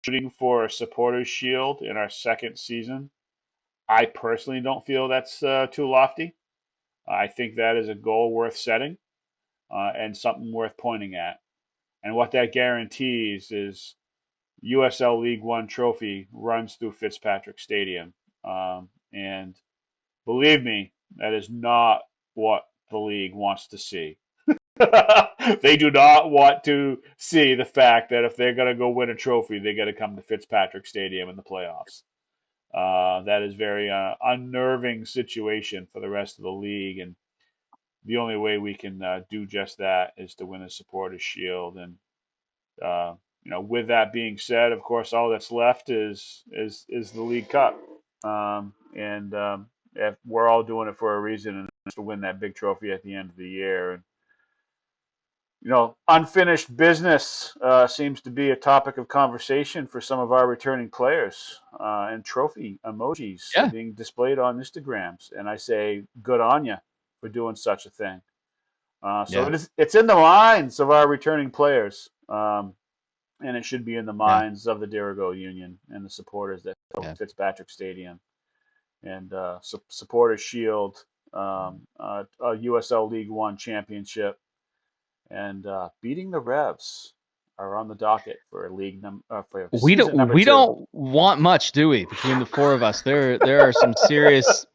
shooting for a supporters shield in our second season, I personally don't feel that's too lofty. I think that is a goal worth setting and something worth pointing at. And what that guarantees is USL League One trophy runs through Fitzpatrick Stadium. And believe me, that is not what the league wants to see. They do not want to see the fact that if they're going to go win a trophy, they got to come to Fitzpatrick Stadium in the playoffs. That is very unnerving situation for the rest of the league, and the only way we can do just that is to win a supporters shield. And with that being said, of course, all that's left is the League Cup, if we're all doing it for a reason, and it's to win that big trophy at the end of the year. And unfinished business seems to be a topic of conversation for some of our returning players, and trophy emojis are being displayed on Instagrams. And I say, good on you for doing such a thing. It's in the minds of our returning players, and it should be in the minds of the Dirigo Union and the supporters that fill Fitzpatrick Stadium. And supporters shield, a USL League One championship, and beating the Revs are on the docket for we don't want much, do we? Between the four of us, there are some serious,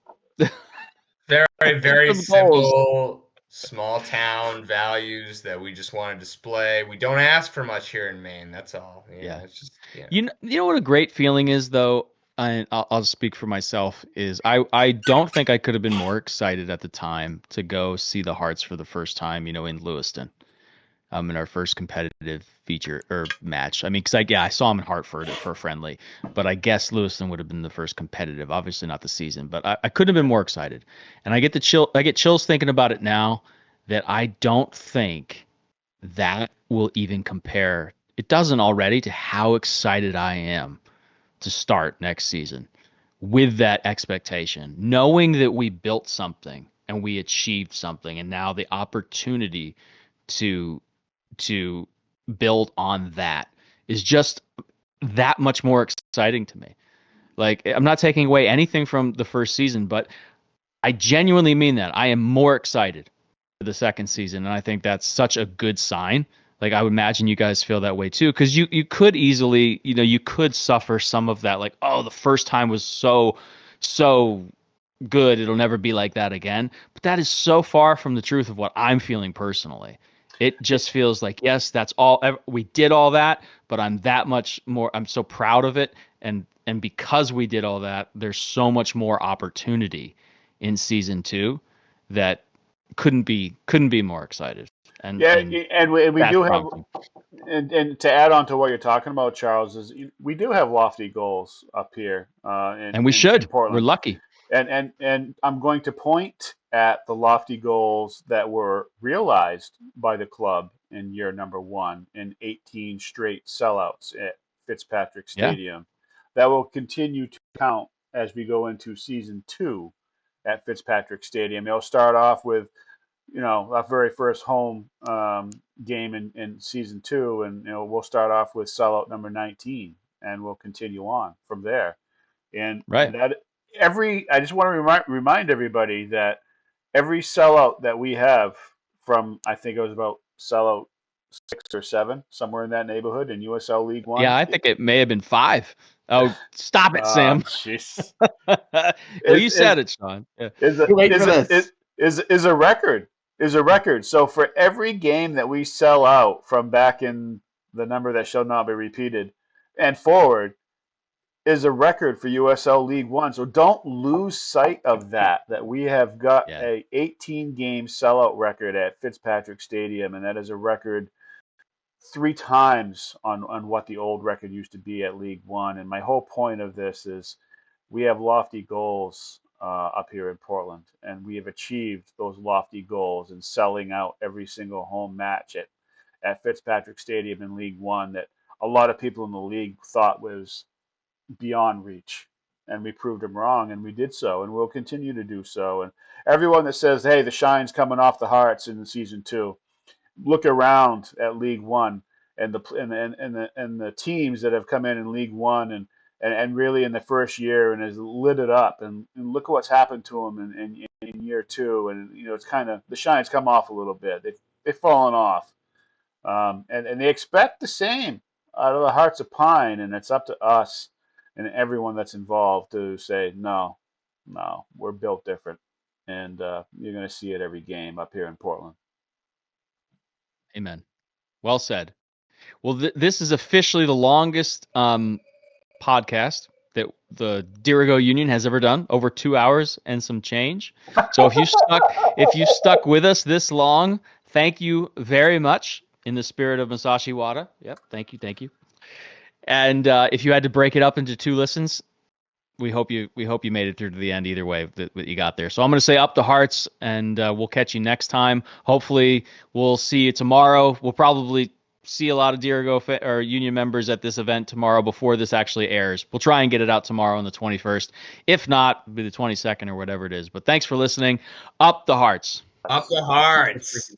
very very simple small town values that we just want to display. We don't ask for much here in Maine. That's all. It's just You know what a great feeling is, though. I'll speak for myself. Is I don't think I could have been more excited at the time to go see the Hearts for the first time. In Lewiston. In our first competitive feature or match. I mean, because I saw him in Hartford for a friendly, but I guess Lewiston would have been the first competitive. Obviously not the season, but I couldn't have been more excited. And I get chills thinking about it now, that I don't think that will even compare. It doesn't already, to how excited I am to start next season with that expectation, knowing that we built something and we achieved something, and now the opportunity to build on that is just that much more exciting to me. Like, I'm not taking away anything from the first season, but I genuinely mean that. I am more excited for the second season, and I think that's such a good sign. Like, I would imagine you guys feel that way too, because you could easily, you could suffer some of that, like, oh, the first time was so good, it'll never be like that again. But that is so far from the truth of what I'm feeling personally. It just feels like, yes, that's all. We did all that, but I'm that much more. I'm so proud of it, and because we did all that, there's so much more opportunity in season 2 that couldn't be more excited. And we do have, and to add on to what you're talking about, Charles, is we do have lofty goals up here, and we should. In Portland. We're lucky. And I'm going to point at the lofty goals that were realized by the club in year number 1 in 18 straight sellouts at Fitzpatrick Stadium. That will continue to count as we go into season 2 at Fitzpatrick Stadium. It'll start off with, our very first home game in season 2, and we'll start off with sellout number 19, and we'll continue on from there. And that I just want to remind everybody that every sellout that we have from, I think it was about sellout 6 or 7, somewhere in that neighborhood in USL League One. Yeah, I think it may have been 5. Oh, stop it, Sam. Jeez. Well, you said it, Shawn. Yeah. Is a record. is a record. So for every game that we sell out from back in the number that shall not be repeated and forward is a record for USL League One. So don't lose sight of that we have got a 18 game sellout record at Fitzpatrick Stadium, and that is a record 3 times on what the old record used to be at League One. And my whole point of this is we have lofty goals up here in Portland, and we have achieved those lofty goals in selling out every single home match at Fitzpatrick Stadium in League One that a lot of people in the league thought was beyond reach. And we proved them wrong, and we did so, and we'll continue to do so. And everyone that says, hey, the shine's coming off the Hearts in season 2, look around at League One and the teams that have come in League One and really in the first year and has lit it up, and look at what's happened to them in year 2. And it's kind of the shine's come off a little bit. They've fallen off, and they expect the same out of the Hearts of Pine, and it's up to us and everyone that's involved to say no, we're built different, and you're going to see it every game up here in Portland. Amen. Well said. Well, this is officially the longest podcast that the Dirigo Union has ever done, over 2 hours and some change. So if you stuck with us this long, thank you very much in the spirit of Masashi Wada. Yep, thank you. And if you had to break it up into 2 listens, we hope you made it through to the end either way that you got there. So I'm going to say up the Hearts, and we'll catch you next time. Hopefully we'll see you tomorrow. We'll probably see a lot of Dirigo or Union members at this event tomorrow before this actually airs. We'll try and get it out tomorrow on the 21st. If not, it'll be the 22nd or whatever it is. But thanks for listening. Up the Hearts. Up the Hearts.